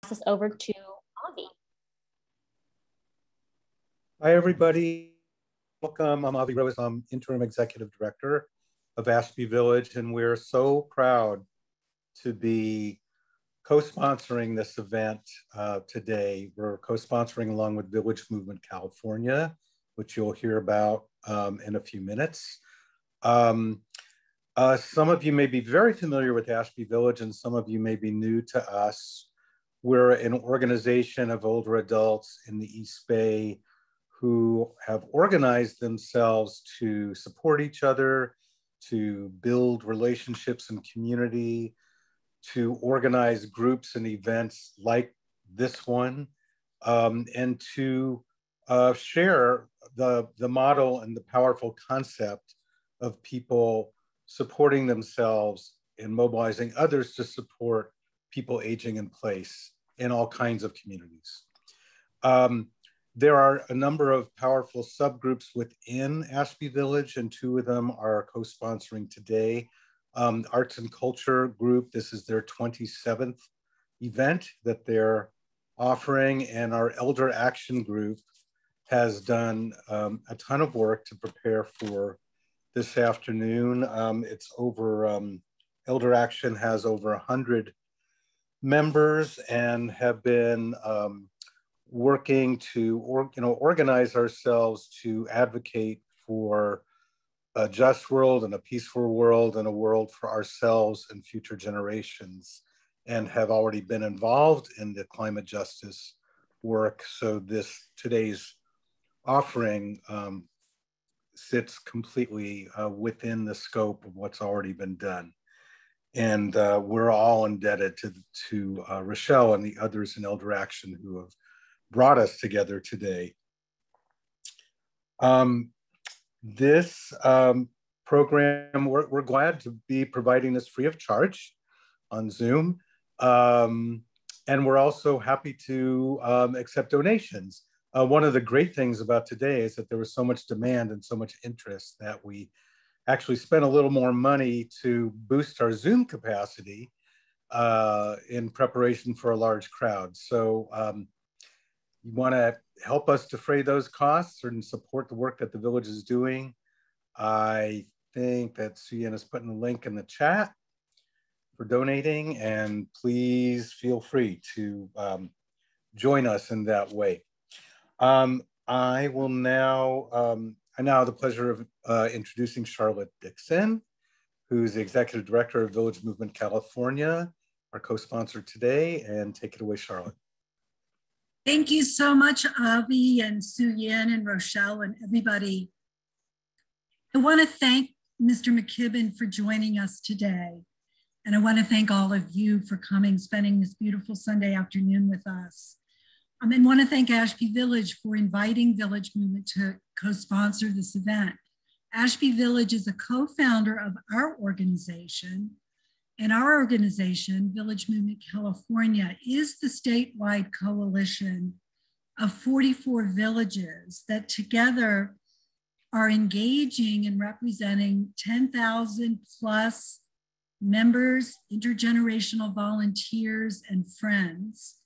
this over to Avi. Hi, everybody. Welcome. I'm Avi Rose. I'm Interim Executive Director of Ashby Village, and we're so proud to be co-sponsoring this event today. We're co-sponsoring along with Village Movement California, which you'll hear about in a few minutes. Some of you may be very familiar with Ashby Village, and some of you may be new to us. We're an organization of older adults in the East Bay who have organized themselves to support each other, to build relationships and community, to organize groups and events like this one, and to share the model and the powerful concept of people supporting themselves and mobilizing others to support people aging in place in all kinds of communities. There are a number of powerful subgroups within Ashby Village, and two of them are co-sponsoring today. Arts and Culture Group, this is their 27th event that they're offering, and our Elder Action Group has done a ton of work to prepare for this afternoon. It's over, Elder Action has over 100 members and have been working to organize ourselves to advocate for a just world and a peaceful world and a world for ourselves and future generations, and have already been involved in the climate justice work. So today's offering sits completely within the scope of what's already been done. And we're all indebted to Rochelle and the others in Elder Action who have brought us together today. This program, we're glad to be providing this free of charge on Zoom. And we're also happy to accept donations. One of the great things about today is that there was so much demand and so much interest that we actually spent a little more money to boost our Zoom capacity in preparation for a large crowd. So you want to help us defray those costs and support the work that the village is doing. I think that Suyen is putting a link in the chat for donating, and please feel free to join us in that way. I will now, I now have the pleasure of introducing Charlotte Dixon, who's the Executive Director of Village Movement California, our co-sponsor today, and take it away, Charlotte. Thank you so much, Avi and Suyen and Rochelle and everybody. I want to thank Mr. McKibben for joining us today. And I want to thank all of you for coming, spending this beautiful Sunday afternoon with us. And want to thank Ashby Village for inviting Village Movement to co-sponsor this event. Ashby Village is a co-founder of our organization, and our organization, Village Movement California, is the statewide coalition of 44 villages that together are engaging and representing 10,000 plus members, intergenerational volunteers, and friends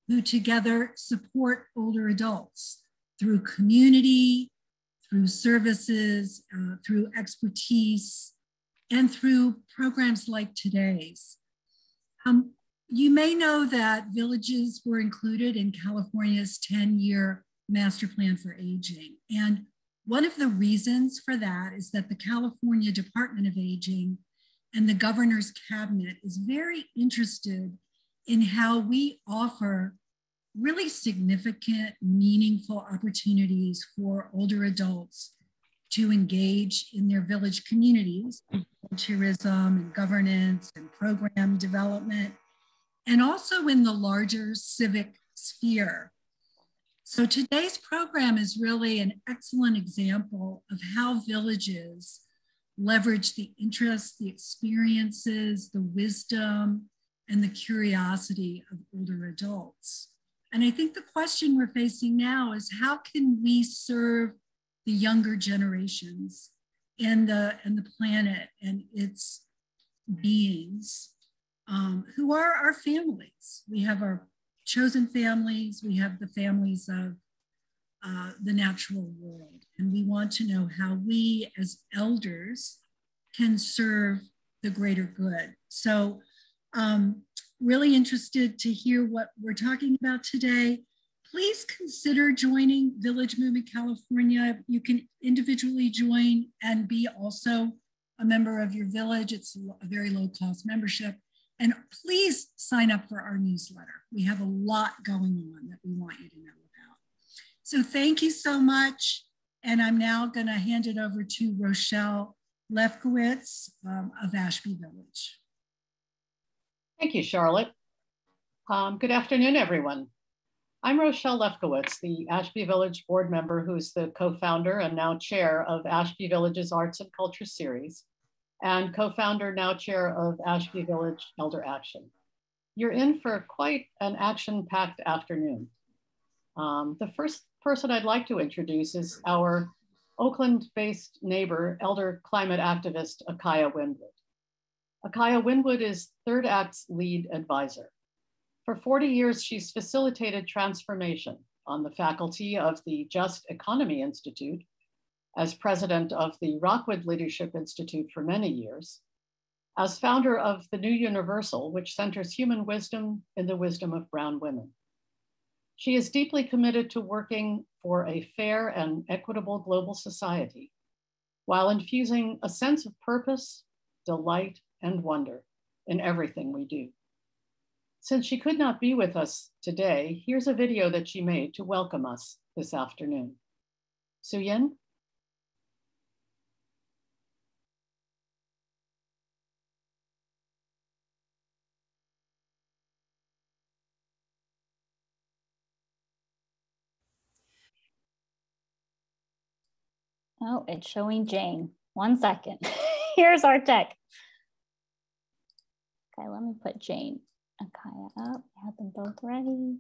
who together support older adults through community, through services, through expertise, and through programs like today's. You may know that villages were included in California's 10-year master plan for aging. And one of the reasons for that is that the California Department of Aging and the governor's cabinet is very interested in how we offer really significant, meaningful opportunities for older adults to engage in their village communities, volunteerism and governance and program development, and also in the larger civic sphere. So today's program is really an excellent example of how villages leverage the interests, the experiences, the wisdom, and the curiosity of older adults. And I think the question we're facing now is how can we serve the younger generations and the planet and its beings who are our families. We have our chosen families, we have the families of the natural world. And we want to know how we as elders can serve the greater good. So really interested to hear what we're talking about today. Please consider joining Village Movement California. You can individually join and be also a member of your village. It's a very low cost membership. And please sign up for our newsletter. We have a lot going on that we want you to know about. So thank you so much. And I'm now going to hand it over to Rochelle Lefkowitz of Ashby Village. Thank you, Charlotte. Good afternoon, everyone. I'm Rochelle Lefkowitz, the Ashby Village board member who's the co-founder and now chair of Ashby Village's Arts and Culture Series, and co-founder, now chair of Ashby Village Elder Action. You're in for quite an action-packed afternoon. The first person I'd like to introduce is our Oakland-based neighbor, elder climate activist, Akaya Windwood. Akaya Windwood is Third Act's lead advisor. For 40 years, she's facilitated transformation on the faculty of the Just Economy Institute, as president of the Rockwood Leadership Institute for many years, as founder of the New Universal, which centers human wisdom in the wisdom of brown women. She is deeply committed to working for a fair and equitable global society, while infusing a sense of purpose, delight, and wonder in everything we do. Since she could not be with us today, here's a video that she made to welcome us this afternoon. Suyin? Oh, it's showing Jane. 1 second. Here's our tech. Okay, let me put Jane and Kaya up. I have them both ready.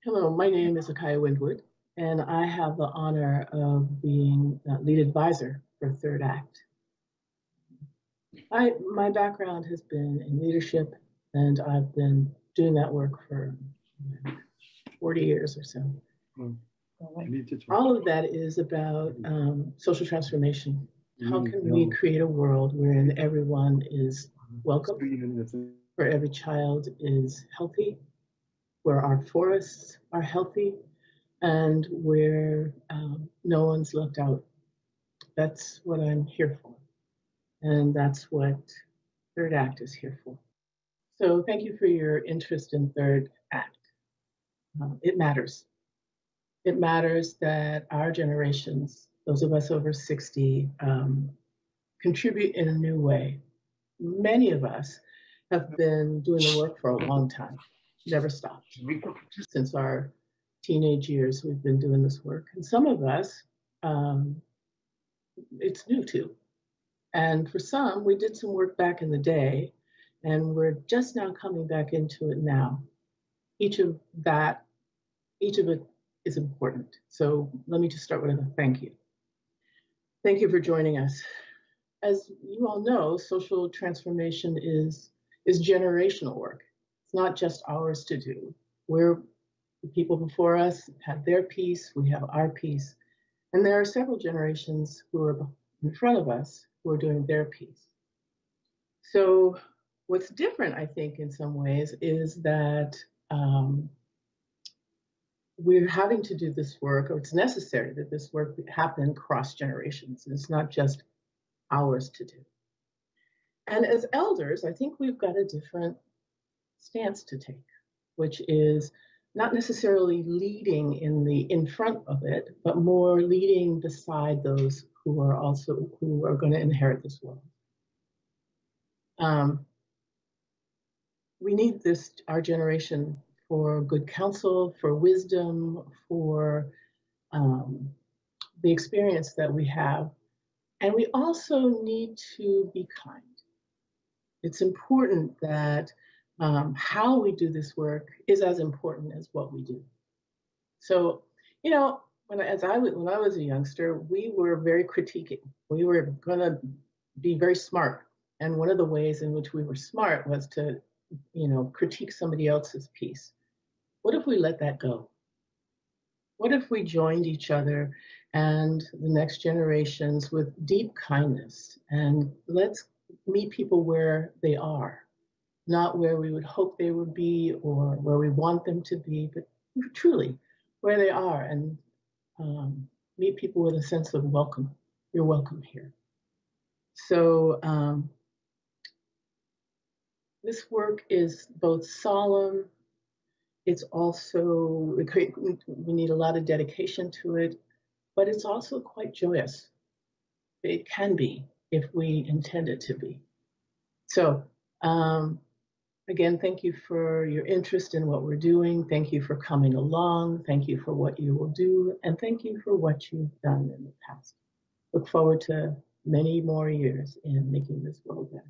Hello, my name is Akaya Windwood, and I have the honor of being lead advisor for Third Act. My background has been in leadership, and I've been doing that work for 40 years or so. All of that is about social transformation. How can we create a world wherein everyone is welcome, where every child is healthy, where our forests are healthy, and where no one's left out. That's what I'm here for. And that's what Third Act is here for. So thank you for your interest in Third Act. It matters. It matters that our generations, those of us over 60, contribute in a new way. Many of us have been doing the work for a long time, never stopped. Since our teenage years, we've been doing this work. And some of us, it's new to. And for some, we did some work back in the day, and we're just now coming back into it now. Each of it is important. So let me just start with a thank you. Thank you for joining us. As you all know, social transformation is generational work. It's not just ours to do. The people before us had their piece, we have our piece. And there are several generations who are in front of us who are doing their piece. So what's different, I think, in some ways, is that we're having to do this work, or it's necessary that this work happen cross generations. It's not just ours to do. And as elders, I think we've got a different stance to take, which is not necessarily leading in front of it, but more leading beside those who are going to inherit this world. We need our generation, for good counsel, for wisdom, for the experience that we have. And we also need to be kind. It's important that how we do this work is as important as what we do. So, when I was a youngster, we were very critiquing. We were going to be very smart. And one of the ways in which we were smart was to, critique somebody else's piece. What if we let that go? What if we joined each other and the next generations with deep kindness, and let's meet people where they are, not where we would hope they would be or where we want them to be, but truly where they are, and meet people with a sense of welcome. You're welcome here. So this work is both solemn. It's also, we need a lot of dedication to it, but it's also quite joyous. It can be if we intend it to be. So again, thank you for your interest in what we're doing. Thank you for coming along. Thank you for what you will do. And thank you for what you've done in the past. Look forward to many more years in making this world better.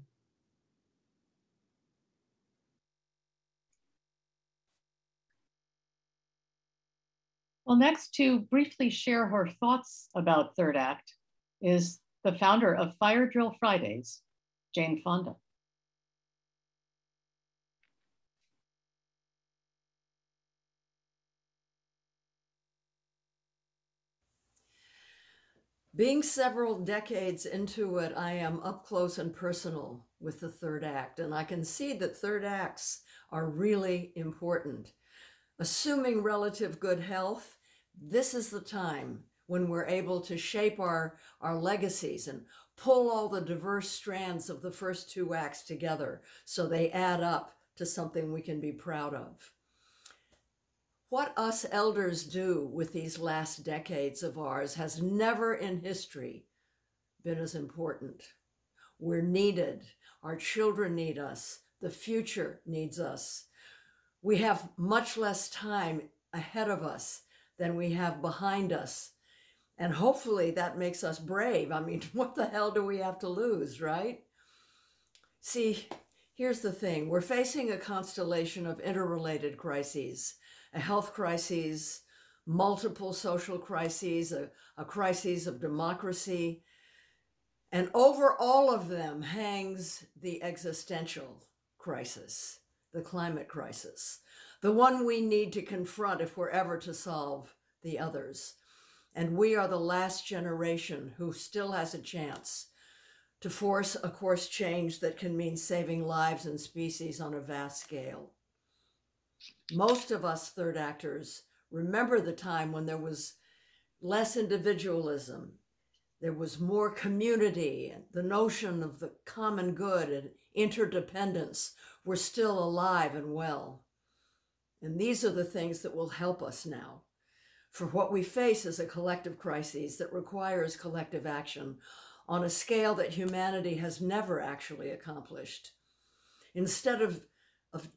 Well, next to briefly share her thoughts about Third Act is the founder of Fire Drill Fridays, Jane Fonda. Being several decades into it, I am up close and personal with the Third Act, and I can see that third acts are really important. Assuming relative good health, this is the time when we're able to shape our legacies and pull all the diverse strands of the first two acts together so they add up to something we can be proud of. What us elders do with these last decades of ours has never in history been as important. We're needed. Our children need us. The future needs us. We have much less time ahead of us than we have behind us. And hopefully that makes us brave. I mean, what the hell do we have to lose, right? See, here's the thing. We're facing a constellation of interrelated crises. A health crisis, multiple social crises, a crisis of democracy. And over all of them hangs the existential crisis, the climate crisis, the one we need to confront if we're ever to solve the others. And we are the last generation who still has a chance to force a course change that can mean saving lives and species on a vast scale. Most of us third actors remember the time when there was less individualism, there was more community, and the notion of the common good and interdependence were still alive and well. And these are the things that will help us now. For what we face is a collective crisis that requires collective action on a scale that humanity has never actually accomplished. Instead of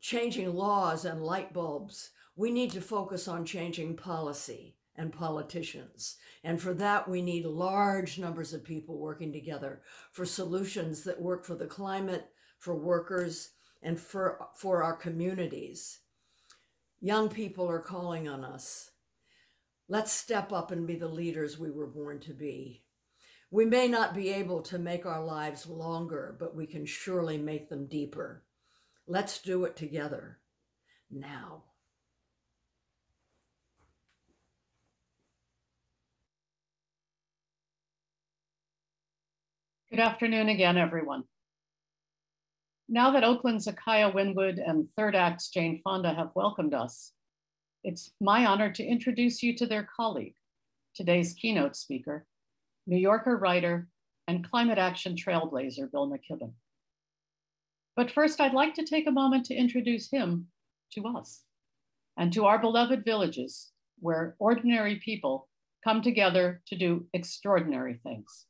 changing laws and light bulbs, we need to focus on changing policy and politicians. And for that, we need large numbers of people working together for solutions that work for the climate, for workers, and for our communities. Young people are calling on us. Let's step up and be the leaders we were born to be. We may not be able to make our lives longer, but we can surely make them deeper. Let's do it together, now. Good afternoon again, everyone. Now that Oakland's Akaya Windwood and Third Act's Jane Fonda have welcomed us, it's my honor to introduce you to their colleague, today's keynote speaker, New Yorker writer and climate action trailblazer, Bill McKibben. But first, I'd like to take a moment to introduce him to us and to our beloved villages where ordinary people come together to do extraordinary things.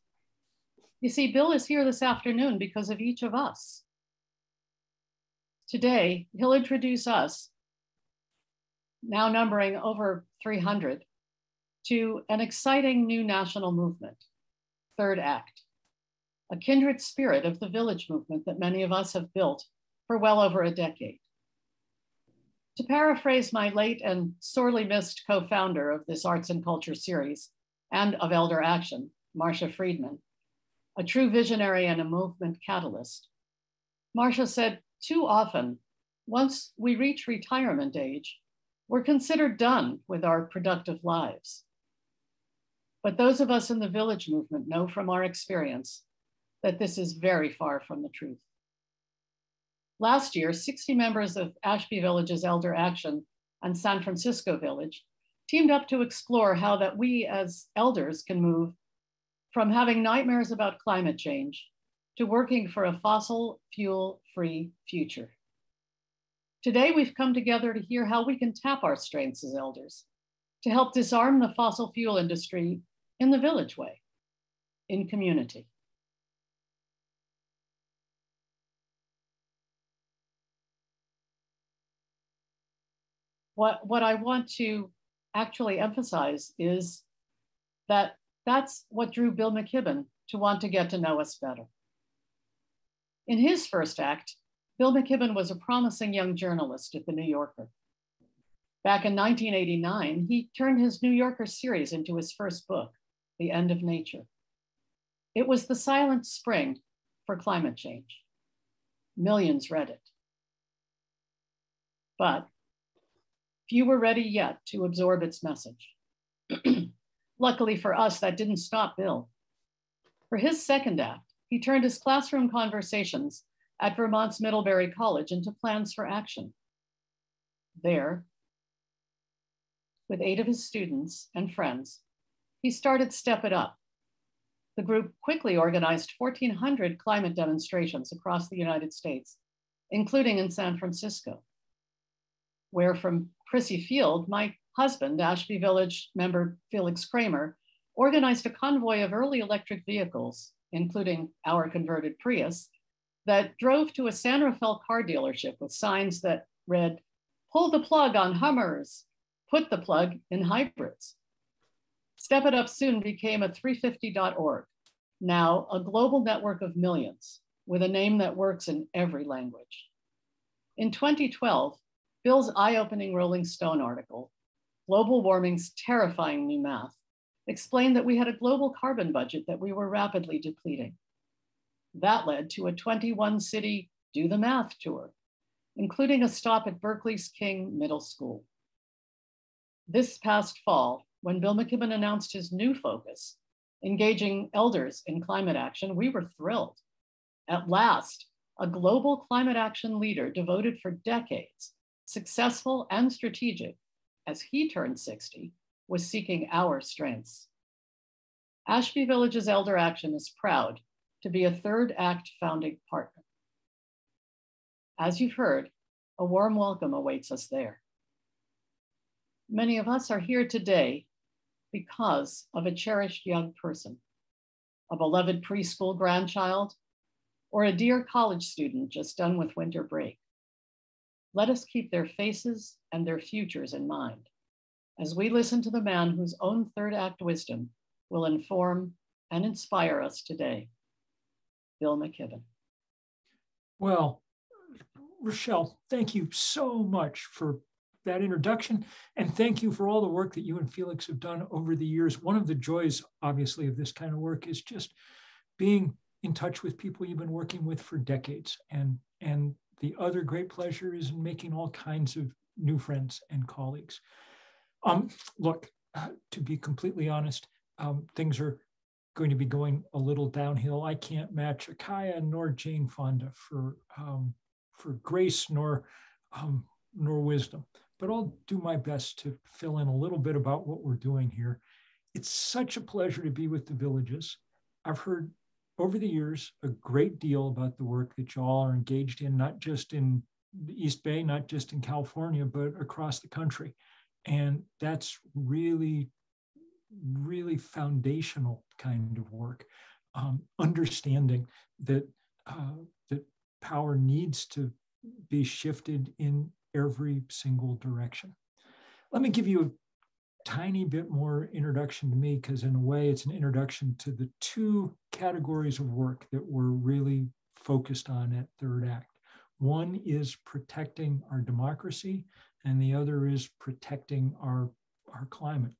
You see, Bill is here this afternoon because of each of us. Today, he'll introduce us, now numbering over 300, to an exciting new national movement, Third Act, a kindred spirit of the village movement that many of us have built for well over a decade. To paraphrase my late and sorely missed co-founder of this arts and culture series and of Elder Action, Marcia Friedman, a true visionary and a movement catalyst, Marcia said, too often, once we reach retirement age, we're considered done with our productive lives. But those of us in the village movement know from our experience that this is very far from the truth. Last year, 60 members of Ashby Village's Elder Action and San Francisco Village teamed up to explore how that we as elders can move from having nightmares about climate change to working for a fossil fuel-free future. Today, we've come together to hear how we can tap our strengths as elders to help disarm the fossil fuel industry in the village way, in community. What I want to actually emphasize is that that's what drew Bill McKibben to want to get to know us better. In his first act, Bill McKibben was a promising young journalist at the New Yorker. Back in 1989, he turned his New Yorker series into his first book, The End of Nature. It was the silent spring for climate change. Millions read it. But few were ready yet to absorb its message. Luckily for us, that didn't stop Bill. For his second act, he turned his classroom conversations at Vermont's Middlebury College into plans for action. There, with 8 of his students and friends, he started Step It Up. The group quickly organized 1,400 climate demonstrations across the United States, including in San Francisco, where from Prissy Field, my husband, Ashby Village member Felix Kramer, organized a convoy of early electric vehicles, including our converted Prius, that drove to a San Rafael car dealership with signs that read, "Pull the plug on Hummers, put the plug in hybrids." Step It Up soon became a 350.org, now a global network of millions, with a name that works in every language. In 2012, Bill's eye-opening Rolling Stone article, Global Warming's Terrifying New Math, explained that we had a global carbon budget that we were rapidly depleting. That led to a 21-city Do the Math tour, including a stop at Berkeley's King Middle School. This past fall, when Bill McKibben announced his new focus, engaging elders in climate action, we were thrilled. At last, a global climate action leader devoted for decades, successful and strategic, as he turned 60, was seeking our strengths. Ashby Village's Elder Action is proud to be a third act founding partner. As you've heard, a warm welcome awaits us there. Many of us are here today because of a cherished young person, a beloved preschool grandchild, or a dear college student just done with winter break. Let us keep their faces and their futures in mind as we listen to the man whose own third act wisdom will inform and inspire us today, Bill McKibben. Well, Rochelle, thank you so much for that introduction. And thank you for all the work that you and Felix have done over the years. One of the joys, obviously, of this kind of work is just being in touch with people you've been working with for decades. And the other great pleasure is in making all kinds of new friends and colleagues. Look, to be completely honest, things are going to be going a little downhill. I can't match Akaya nor Jane Fonda for grace nor wisdom, but I'll do my best to fill in a little bit about what we're doing here. It's such a pleasure to be with the villages. I've heard over the years a great deal about the work that y'all are engaged in, not just in the East Bay, not just in California, but across the country. And that's really, really foundational kind of work. Understanding that that power needs to be shifted in every single direction. Let me give you a tiny bit more introduction to me, because in a way it's an introduction to the two categories of work that we're really focused on at Third Act. One is protecting our democracy. and the other is protecting our climate.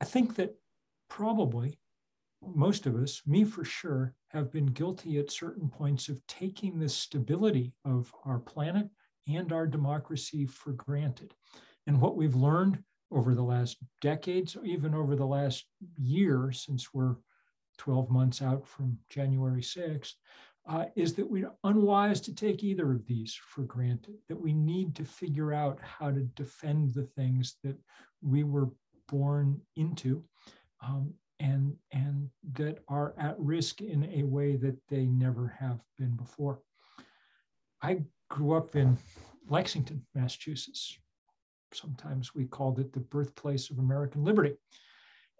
I think that probably most of us, me for sure, have been guilty at certain points of taking the stability of our planet and our democracy for granted. And what we've learned over the last decades, even over the last year, since we're 12 months out from January 6th, is that we're unwise to take either of these for granted, that we need to figure out how to defend the things that we were born into, and that are at risk in a way that they never have been before. I grew up in Lexington, Massachusetts. Sometimes we called it the birthplace of American liberty.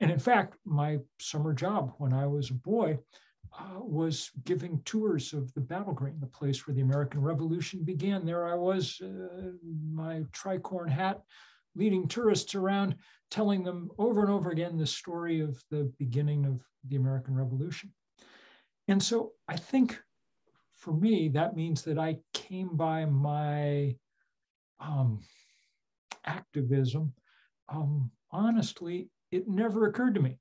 And in fact, my summer job when I was a boy was giving tours of the Battle Green, the place where the American Revolution began. There I was, my tricorn hat, leading tourists around, telling them over and over again the story of the beginning of the American Revolution. And so I think for me, that means that I came by my activism. Honestly, it never occurred to me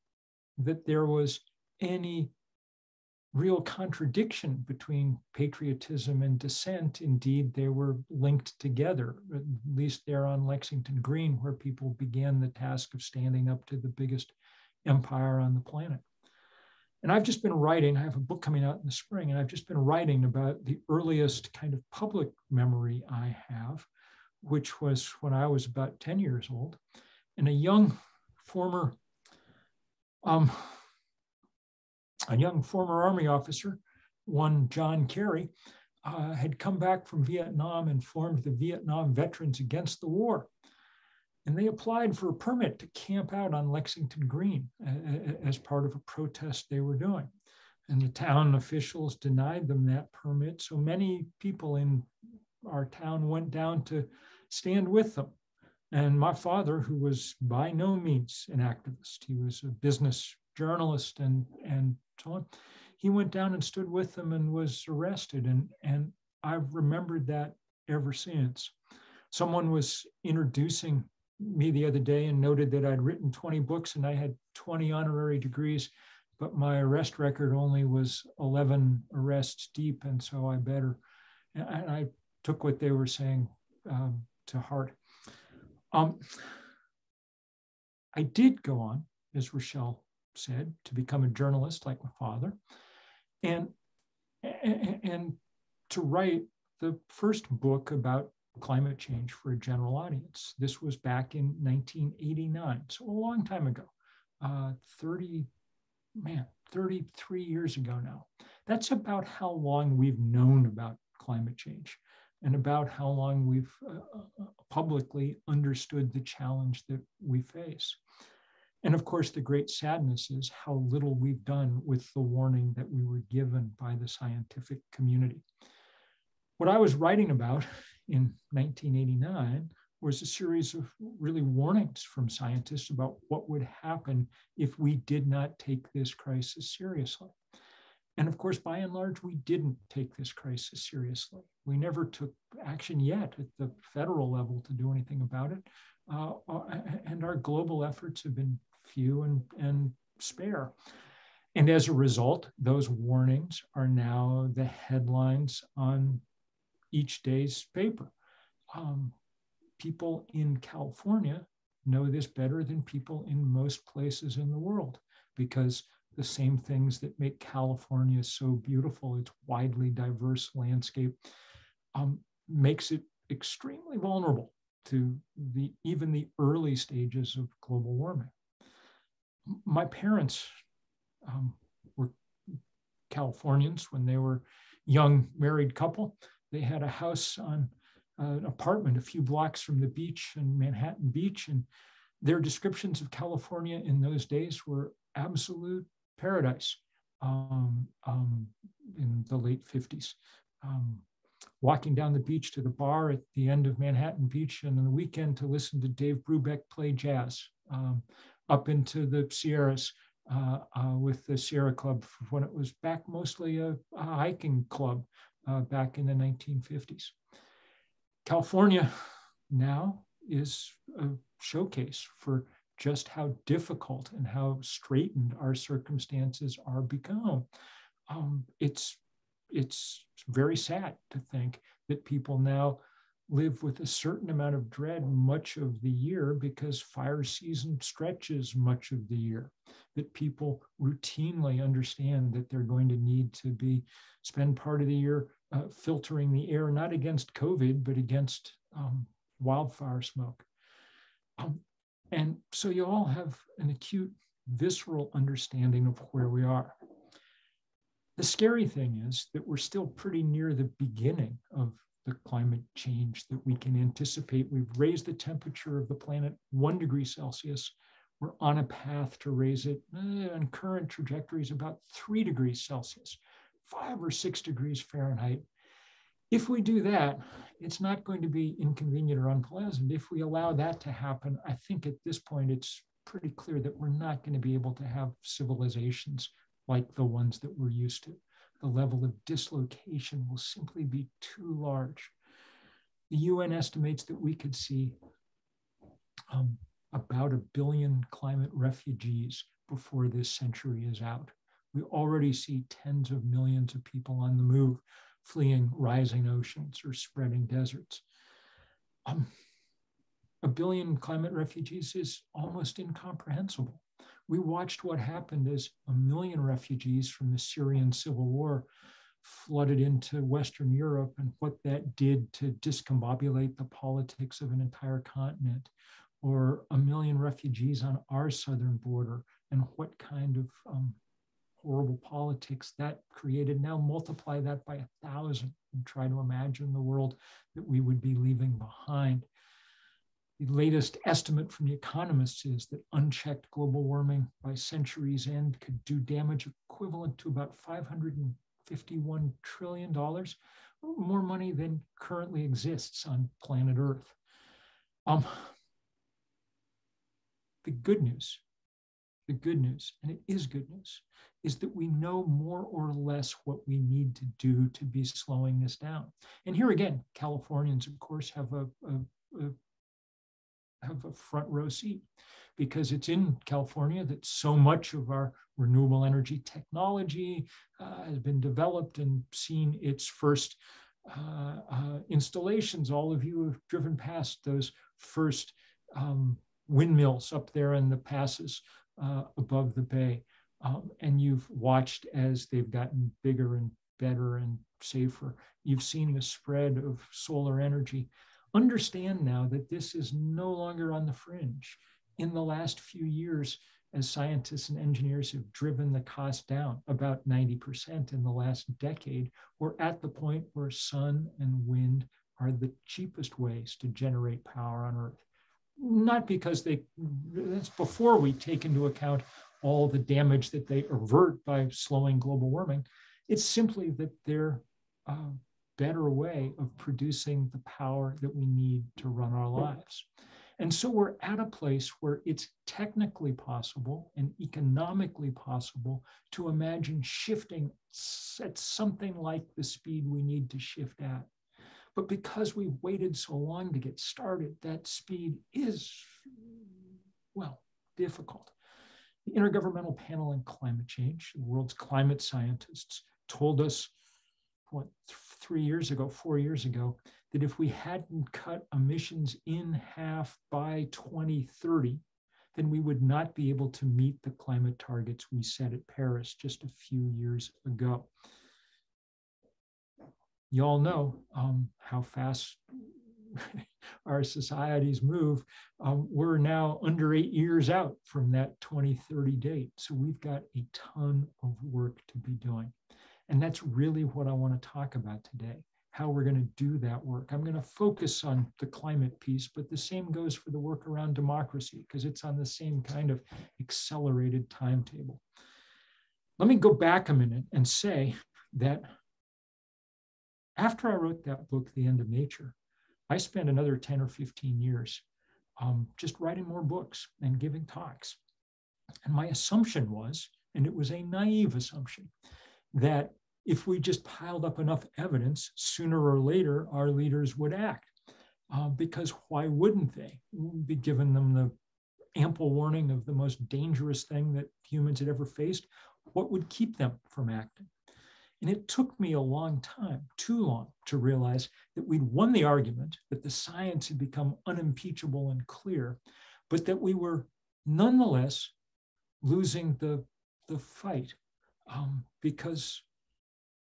that there was any real contradiction between patriotism and dissent. Indeed, they were linked together, at least there on Lexington Green, where people began the task of standing up to the biggest empire on the planet. And I've just been writing, I have a book coming out in the spring, and I've just been writing about the earliest kind of public memory I have, which was when I was about 10 years old. And a young former Army officer, one John Kerry, had come back from Vietnam and formed the Vietnam Veterans Against the War. And they applied for a permit to camp out on Lexington Green as part of a protest they were doing. And the town officials denied them that permit. So many people in our town went down to stand with them. And my father, who was by no means an activist, he was a business journalist and so on, he went down and stood with them and was arrested. And I've remembered that ever since. Someone was introducing me the other day and noted that I'd written 20 books and I had 20 honorary degrees, but my arrest record only was 11 arrests deep, and so I better. And I took what they were saying to heart. I did go on, as Rochelle said, to become a journalist like my father, and to write the first book about climate change for a general audience. This was back in 1989, so a long time ago, 33 years ago now. That's about how long we've known about climate change and about how long we've publicly understood the challenge that we face. And of course, the great sadness is how little we've done with the warning that we were given by the scientific community. What I was writing about in 1989 was a series of really warnings from scientists about what would happen if we did not take this crisis seriously. And of course, by and large, we didn't take this crisis seriously. We never took action yet at the federal level to do anything about it. And our global efforts have been few and spare. And as a result, those warnings are now the headlines on each day's paper. People in California know this better than people in most places in the world, because the same things that make California so beautiful, its widely diverse landscape, makes it extremely vulnerable to even the early stages of global warming. My parents were Californians when they were young married couple. They had a house on an apartment a few blocks from the beach in Manhattan Beach, and their descriptions of California in those days were absolute paradise in the late 50s. Walking down the beach to the bar at the end of Manhattan Beach, and on the weekend to listen to Dave Brubeck play jazz, up into the Sierras with the Sierra Club when it was back mostly a hiking club back in the 1950s. California now is a showcase for just how difficult and how straitened our circumstances are become. It's very sad to think that people now live with a certain amount of dread much of the year because fire season stretches much of the year, that people routinely understand that they're going to need to spend part of the year filtering the air, not against COVID, but against wildfire smoke. And so you all have an acute, visceral understanding of where we are. The scary thing is that we're still pretty near the beginning of the climate change that we can anticipate. We've raised the temperature of the planet 1 degree Celsius. We're on a path to raise it on current trajectories about 3 degrees Celsius, 5 or 6 degrees Fahrenheit. If we do that, it's not going to be inconvenient or unpleasant. If we allow that to happen, I think at this point, it's pretty clear that we're not going to be able to have civilizations like the ones that we're used to. The level of dislocation will simply be too large. The UN estimates that we could see about 1 billion climate refugees before this century is out. We already see tens of millions of people on the move, fleeing rising oceans or spreading deserts. 1 billion climate refugees is almost incomprehensible. We watched what happened as 1 million refugees from the Syrian civil war flooded into Western Europe and what that did to discombobulate the politics of an entire continent, or 1 million refugees on our southern border and what kind of horrible politics that created. Now multiply that by 1,000 and try to imagine the world that we would be leaving behind. The latest estimate from the economists is that unchecked global warming by century's end could do damage equivalent to about $551 trillion, more money than currently exists on planet Earth. The good news, and it is good news, is that we know more or less what we need to do to be slowing this down. And here again, Californians, of course, have a front row seat, because it's in California that so much of our renewable energy technology has been developed and seen its first installations. All of you have driven past those first windmills up there in the passes above the bay. And you've watched as they've gotten bigger and better and safer. You've seen the spread of solar energy. Understand now that this is no longer on the fringe. In the last few years, as scientists and engineers have driven the cost down about 90% in the last decade, we're at the point where sun and wind are the cheapest ways to generate power on Earth. Not because that's before we take into account all the damage that they avert by slowing global warming. It's simply that they're a better way of producing the power that we need to run our lives. And so we're at a place where it's technically possible and economically possible to imagine shifting at something like the speed we need to shift at. But because we've waited so long to get started, that speed is, well, difficult. The Intergovernmental Panel on Climate Change, the world's climate scientists, told us, 4 years ago, that if we hadn't cut emissions in half by 2030, then we would not be able to meet the climate targets we set at Paris just a few years ago. You all know how fast our societies move. We're now under 8 years out from that 2030 date. So we've got a ton of work to be doing. And that's really what I want to talk about today, how we're going to do that work. I'm going to focus on the climate piece, but the same goes for the work around democracy, because it's on the same kind of accelerated timetable. Let me go back a minute and say that after I wrote that book, The End of Nature, I spent another 10 or 15 years just writing more books and giving talks. And my assumption was, and it was a naive assumption, that if we just piled up enough evidence, sooner or later, our leaders would act. because why wouldn't they? Be given them the ample warning of the most dangerous thing that humans had ever faced. What would keep them from acting? And it took me a long time, too long, to realize that we'd won the argument, that the science had become unimpeachable and clear, but that we were nonetheless losing the fight because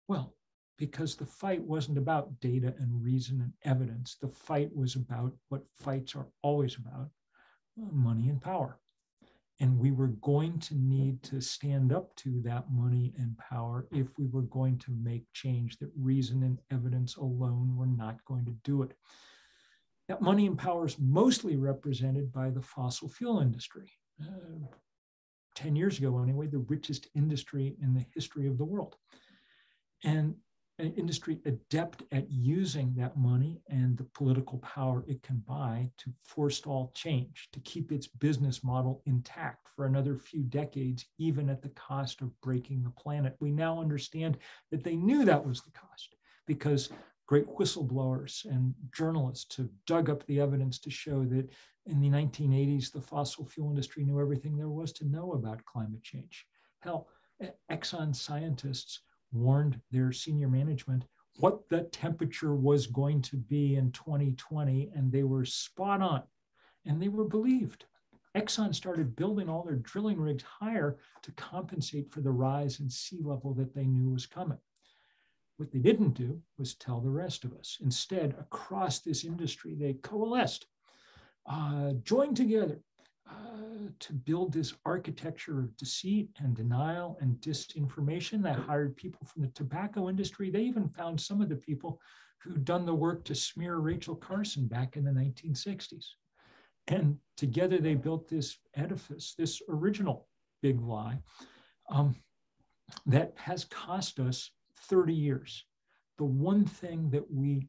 the fight wasn't about data and reason and evidence. The fight was about what fights are always about, money and power. And we were going to need to stand up to that money and power if we were going to make change, that reason and evidence alone were not going to do it. That money and power is mostly represented by the fossil fuel industry. 10 years ago, anyway, the richest industry in the history of the world. And an industry adept at using that money and the political power it can buy to forestall change, to keep its business model intact for another few decades, even at the cost of breaking the planet. We now understand that they knew that was the cost, because great whistleblowers and journalists have dug up the evidence to show that in the 1980s, the fossil fuel industry knew everything there was to know about climate change. Hell, Exxon scientists warned their senior management what the temperature was going to be in 2020, and they were spot on, and they were believed. Exxon started building all their drilling rigs higher to compensate for the rise in sea level that they knew was coming. What they didn't do was tell the rest of us. Instead, across this industry, they coalesced, joined together to build this architecture of deceit and denial and disinformation that hired people from the tobacco industry. They even found some of the people who'd done the work to smear Rachel Carson back in the 1960s. And together they built this edifice, this original big lie that has cost us 30 years. The one thing that we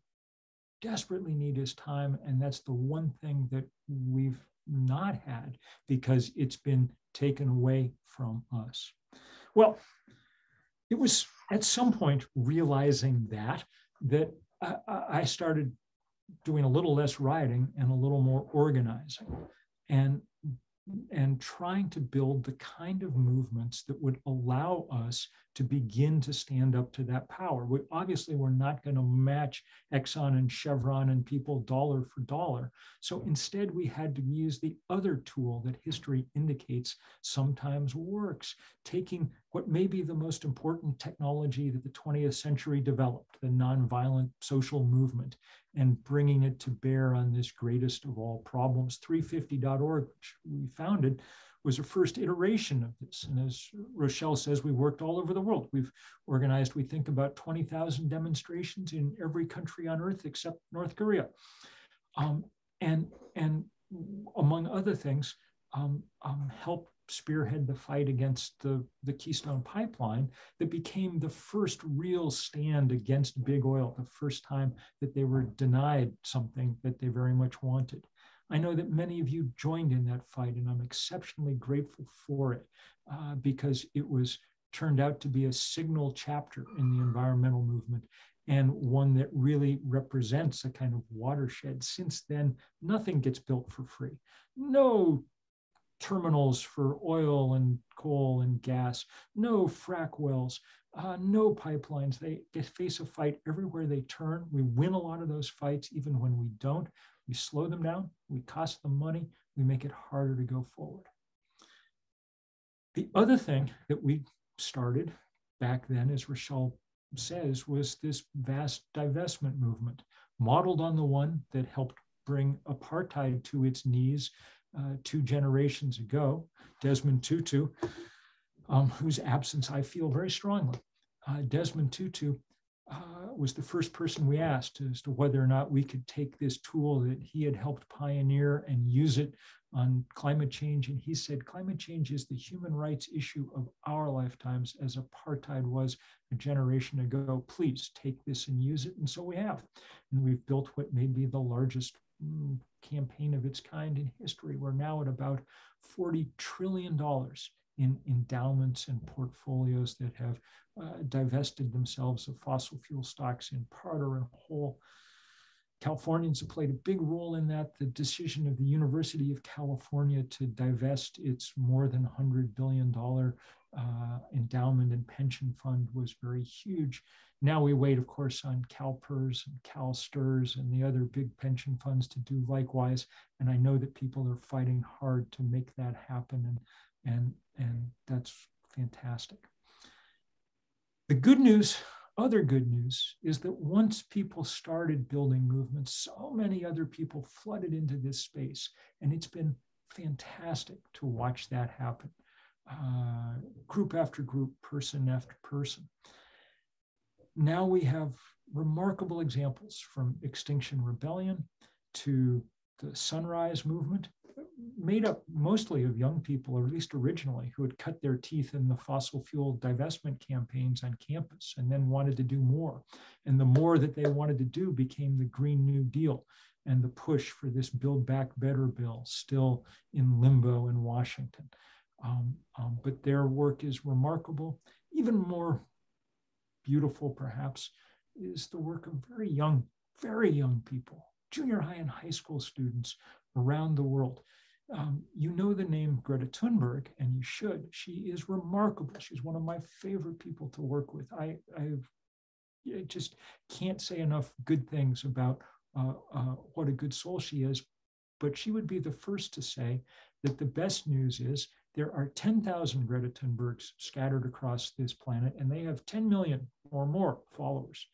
desperately need is time, and that's the one thing that we've not had because it's been taken away from us. Well, it was at some point realizing that I started doing a little less writing and a little more organizing, and trying to build the kind of movements that would allow us to begin to stand up to that power. We obviously were not going to match Exxon and Chevron and people dollar for dollar. So instead, we had to use the other tool that history indicates sometimes works, taking what may be the most important technology that the 20th century developed, the nonviolent social movement, and bringing it to bear on this greatest of all problems. 350.org, which we founded, was a first iteration of this. And as Rochelle says, we worked all over the world. We've organized, we think, about 20,000 demonstrations in every country on earth except North Korea. And among other things, helped spearhead the fight against the Keystone Pipeline that became the first real stand against big oil, the first time that they were denied something that they very much wanted. I know that many of you joined in that fight, and I'm exceptionally grateful for it because it turned out to be a signal chapter in the environmental movement, and one that really represents a kind of watershed. Since then, nothing gets built for free. No terminals for oil and coal and gas, no frack wells, no pipelines. They face a fight everywhere they turn. We win a lot of those fights, even when we don't. We slow them down, we cost them money, we make it harder to go forward. The other thing that we started back then, as Rochelle says, was this vast divestment movement, modeled on the one that helped bring apartheid to its knees 2 generations ago, Desmond Tutu, whose absence I feel very strongly. Desmond Tutu was the first person we asked as to whether or not we could take this tool that he had helped pioneer and use it on climate change. And he said, climate change is the human rights issue of our lifetimes, as apartheid was a generation ago. Please take this and use it. And so we have. And we've built what may be the largest campaign of its kind in history. We're now at about $40 trillion in endowments and portfolios that have divested themselves of fossil fuel stocks in part or in whole. Californians have played a big role in that. The decision of the University of California to divest its more than $100 billion endowment and pension fund was very huge. Now we wait, of course, on CalPERS and CalSTRS and the other big pension funds to do likewise. And I know that people are fighting hard to make that happen, and that's fantastic. The good news, other good news, is that once people started building movements, so many other people flooded into this space, and it's been fantastic to watch that happen. Group after group, person after person. Now we have remarkable examples, from Extinction Rebellion to the Sunrise Movement, made up mostly of young people, or at least originally, who had cut their teeth in the fossil fuel divestment campaigns on campus and then wanted to do more. And the more that they wanted to do became the Green New Deal and the push for this Build Back Better bill, still in limbo in Washington. But their work is remarkable. Even more beautiful, perhaps, is the work of very young people, junior high and high school students around the world. You know the name Greta Thunberg, and you should. She is remarkable. She's one of my favorite people to work with. I just can't say enough good things about what a good soul she is, but she would be the first to say that the best news is there are 10,000 Greta Thunbergs scattered across this planet, and they have 10 million or more followers.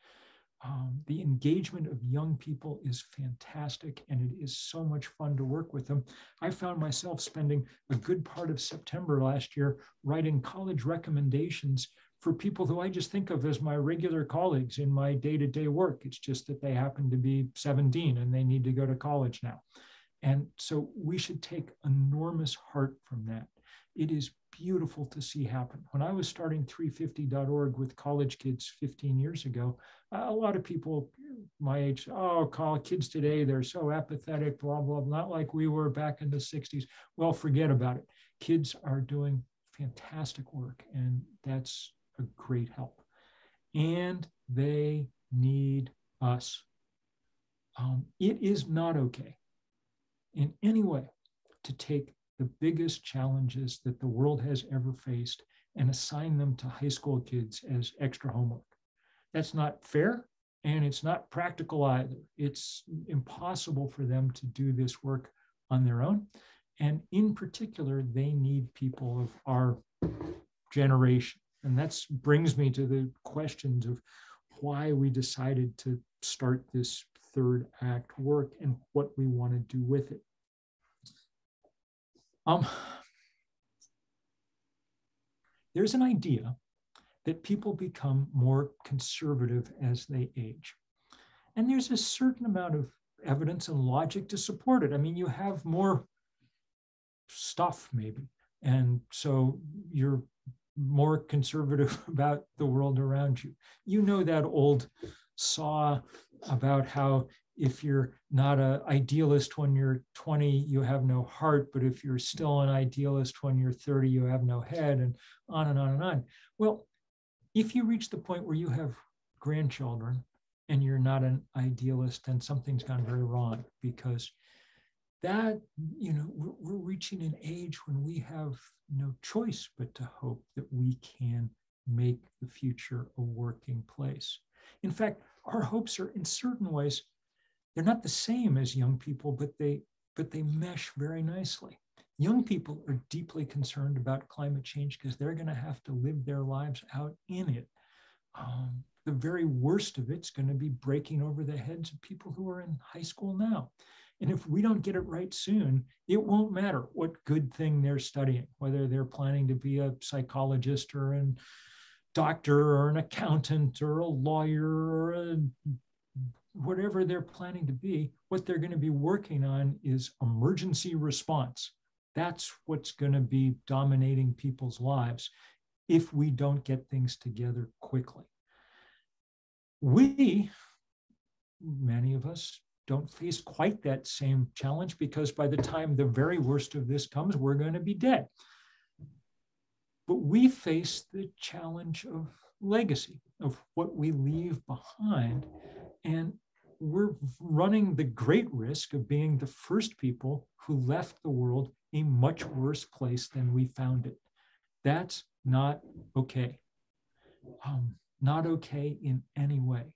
The engagement of young people is fantastic, and it is so much fun to work with them. I found myself spending a good part of September last year writing college recommendations for people who I just think of as my regular colleagues in my day-to-day work. It's just that they happen to be 17 and they need to go to college now. And so we should take enormous heart from that. It is beautiful to see happen. When I was starting 350.org with college kids 15 years ago, a lot of people my age, kids today, they're so apathetic, blah, blah, blah, not like we were back in the 60s. Well, forget about it. Kids are doing fantastic work, and that's a great help. And they need us. It is not okay in any way to take the biggest challenges that the world has ever faced and assign them to high school kids as extra homework. That's not fair, and it's not practical either. It's impossible for them to do this work on their own. And in particular, they need people of our generation. And that brings me to the questions of why we decided to start this third act work and what we want to do with it. There's an idea that people become more conservative as they age. And there's a certain amount of evidence and logic to support it. I mean, you have more stuff maybe, and so you're more conservative about the world around you. You know that old saw about how if you're not an idealist when you're 20, you have no heart, but if you're still an idealist when you're 30, you have no head, and on and on and on. Well, if you reach the point where you have grandchildren and you're not an idealist, then something's gone very wrong, because that, we're reaching an age when we have no choice but to hope that we can make the future a working place. In fact, our hopes are in certain ways, they're not the same as young people, but they mesh very nicely. Young people are deeply concerned about climate change because they're going to have to live their lives out in it. The very worst of it's going to be breaking over the heads of people who are in high school now. And if we don't get it right soon, it won't matter what good thing they're studying, whether they're planning to be a psychologist or a doctor or an accountant or a lawyer or whatever they're planning to be. What they're going to be working on is emergency response. That's what's going to be dominating people's lives if we don't get things together quickly. Many of us, don't face quite that same challenge, because by the time the very worst of this comes, we're going to be dead. But we face the challenge of legacy, of what we leave behind. And we're running the great risk of being the first people who left the world a much worse place than we found it. That's not okay. Not okay in any way.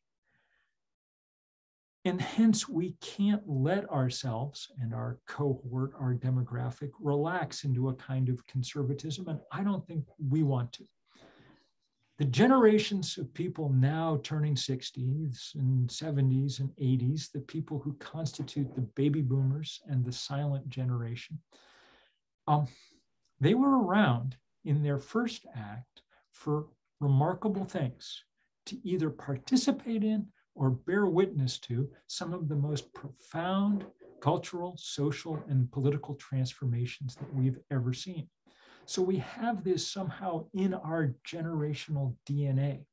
And hence, we can't let ourselves and our cohort, our demographic, relax into a kind of conservatism, and I don't think we want to. The generations of people now turning 60s and 70s and 80s, the people who constitute the baby boomers and the silent generation, they were around in their first act for remarkable things, to either participate in or bear witness to some of the most profound cultural, social, and political transformations that we've ever seen. So we have this somehow in our generational DNA.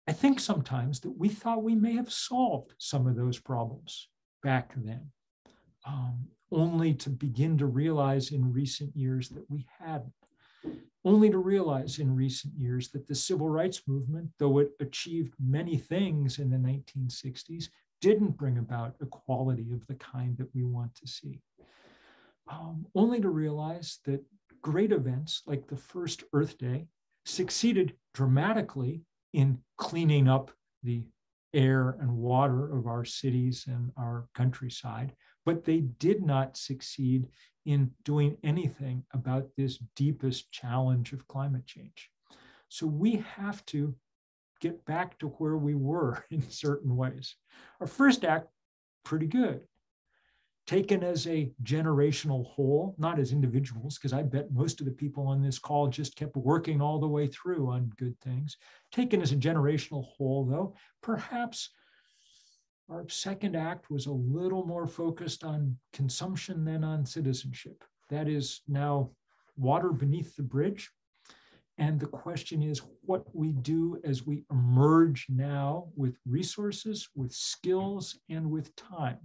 I think sometimes that we thought we may have solved some of those problems back then, only to begin to realize in recent years that we hadn't. Only to realize in recent years that the civil rights movement, though it achieved many things in the 1960s, didn't bring about equality of the kind that we want to see. Only to realize that great events like the first Earth Day succeeded dramatically in cleaning up the air and water of our cities and our countryside, but they did not succeed in doing anything about this deepest challenge of climate change. So we have to get back to where we were in certain ways. Our first act, pretty good. Taken as a generational whole, not as individuals, because I bet most of the people on this call just kept working all the way through on good things. Taken as a generational whole, though, perhaps our second act was a little more focused on consumption than on citizenship. That is now water beneath the bridge. And the question is what we do as we emerge now with resources, with skills, and with time.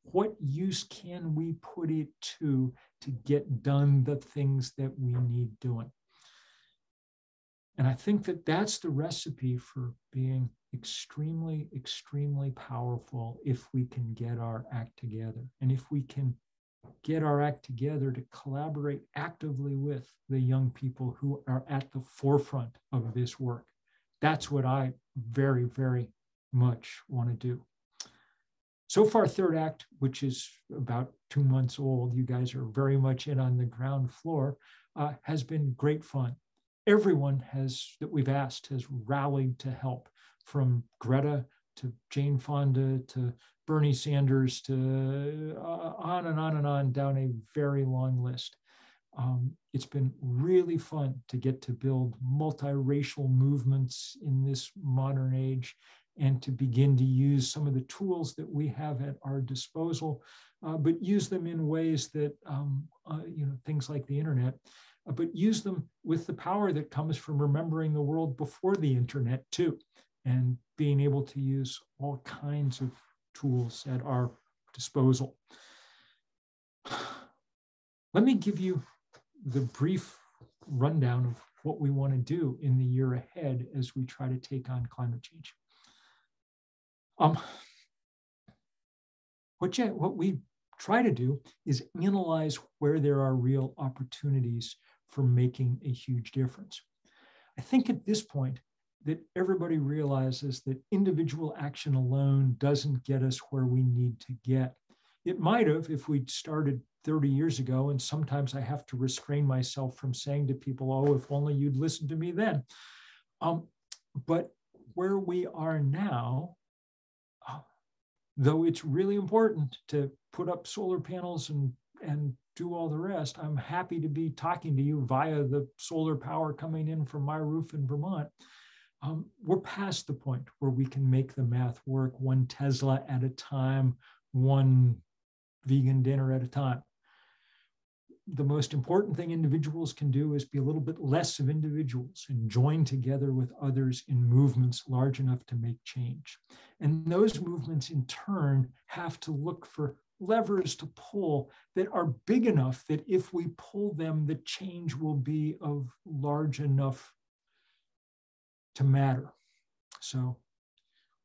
What use can we put it to get done the things that we need doing? And I think that that's the recipe for being extremely, extremely powerful if we can get our act together. And if we can get our act together to collaborate actively with the young people who are at the forefront of this work. That's what I very, very much want to do. So far, third act, which is about 2 months old, you guys are very much in on the ground floor, has been great fun. Everyone that we've asked has rallied to help, from Greta to Jane Fonda to Bernie Sanders to on and on and on down a very long list. It's been really fun to get to build multiracial movements in this modern age and to begin to use some of the tools that we have at our disposal, but use them in ways that, things like the internet, but use them with the power that comes from remembering the world before the internet too, and being able to use all kinds of tools at our disposal. Let me give you the brief rundown of what we want to do in the year ahead as we try to take on climate change. What we try to do is analyze where there are real opportunities for making a huge difference. I think at this point that everybody realizes that individual action alone doesn't get us where we need to get. It might have if we'd started 30 years ago, and sometimes I have to restrain myself from saying to people, oh, if only you'd listened to me then. But where we are now, though it's really important to put up solar panels and do all the rest, I'm happy to be talking to you via the solar power coming in from my roof in Vermont. We're past the point where we can make the math work 1 Tesla at a time, 1 vegan dinner at a time. The most important thing individuals can do is be a little bit less of individuals and join together with others in movements large enough to make change. And those movements in turn have to look for levers to pull that are big enough that if we pull them, the change will be of large enough to matter. So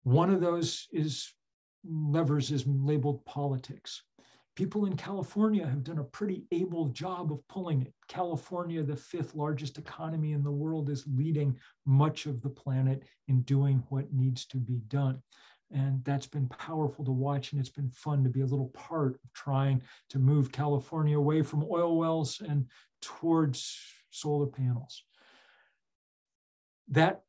one of those is levers is labeled politics. People in California have done a pretty able job of pulling it. California, the 5th largest economy in the world, is leading much of the planet in doing what needs to be done. And that's been powerful to watch, and it's been fun to be a little part of trying to move California away from oil wells and towards solar panels. That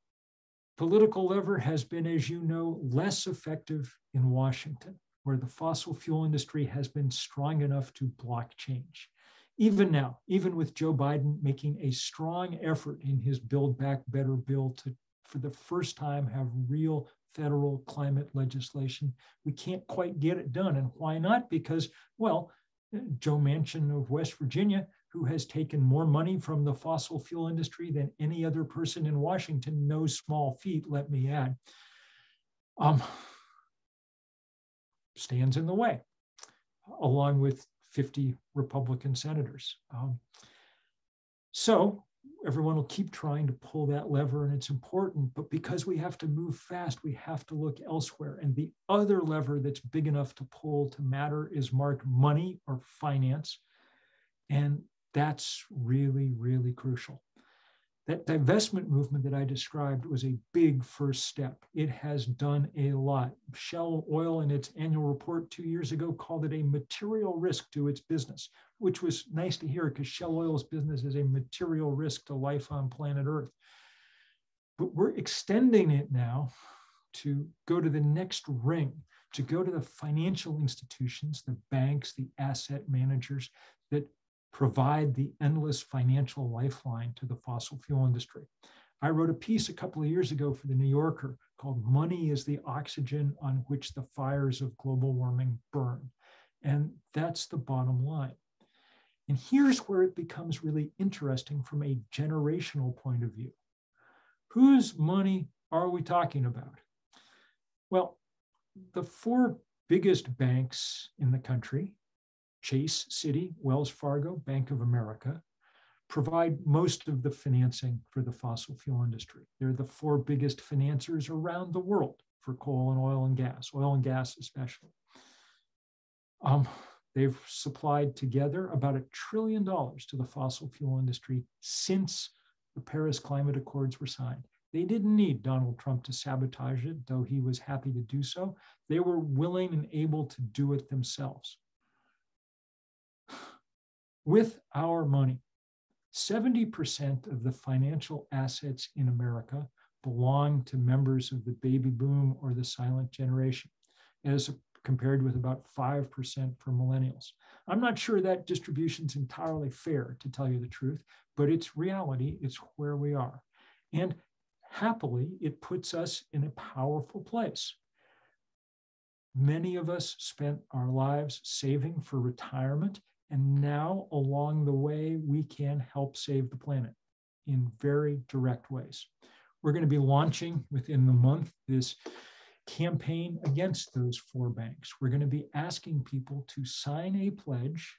political lever has been, as you know, less effective in Washington, where the fossil fuel industry has been strong enough to block change. Even now, even with Joe Biden making a strong effort in his Build Back Better bill to, for the first time, have real federal climate legislation, we can't quite get it done. And why not? Because, well, Joe Manchin of West Virginia, who has taken more money from the fossil fuel industry than any other person in Washington, no small feat, let me add, stands in the way, along with 50 Republican senators. So everyone will keep trying to pull that lever, and it's important, but because we have to move fast, we have to look elsewhere. And the other lever that's big enough to pull to matter is marked money or finance. And that's really, really crucial. That divestment movement that I described was a big first step. It has done a lot. Shell Oil, in its annual report 2 years ago, called it a material risk to its business, which was nice to hear because Shell Oil's business is a material risk to life on planet Earth. But we're extending it now to go to the next ring, to go to the financial institutions, the banks, the asset managers that provide the endless financial lifeline to the fossil fuel industry. I wrote a piece a couple of years ago for the New Yorker called "Money is the Oxygen on Which the Fires of Global Warming Burn." And that's the bottom line. And here's where it becomes really interesting from a generational point of view. Whose money are we talking about? Well, the 4 biggest banks in the country, Chase, Citi, Wells Fargo, Bank of America, provide most of the financing for the fossil fuel industry. They're the 4 biggest financiers around the world for coal and oil and gas especially. They've supplied together about $1 trillion to the fossil fuel industry since the Paris Climate Accords were signed. They didn't need Donald Trump to sabotage it, though he was happy to do so. They were willing and able to do it themselves. With our money, 70% of the financial assets in America belong to members of the baby boom or the silent generation, as compared with about 5% for millennials. I'm not sure that distribution is entirely fair, to tell you the truth, but it's reality, it's where we are. And happily, it puts us in a powerful place. Many of us spent our lives saving for retirement, and now along the way, we can help save the planet in very direct ways. We're going to be launching within the month this campaign against those 4 banks. We're going to be asking people to sign a pledge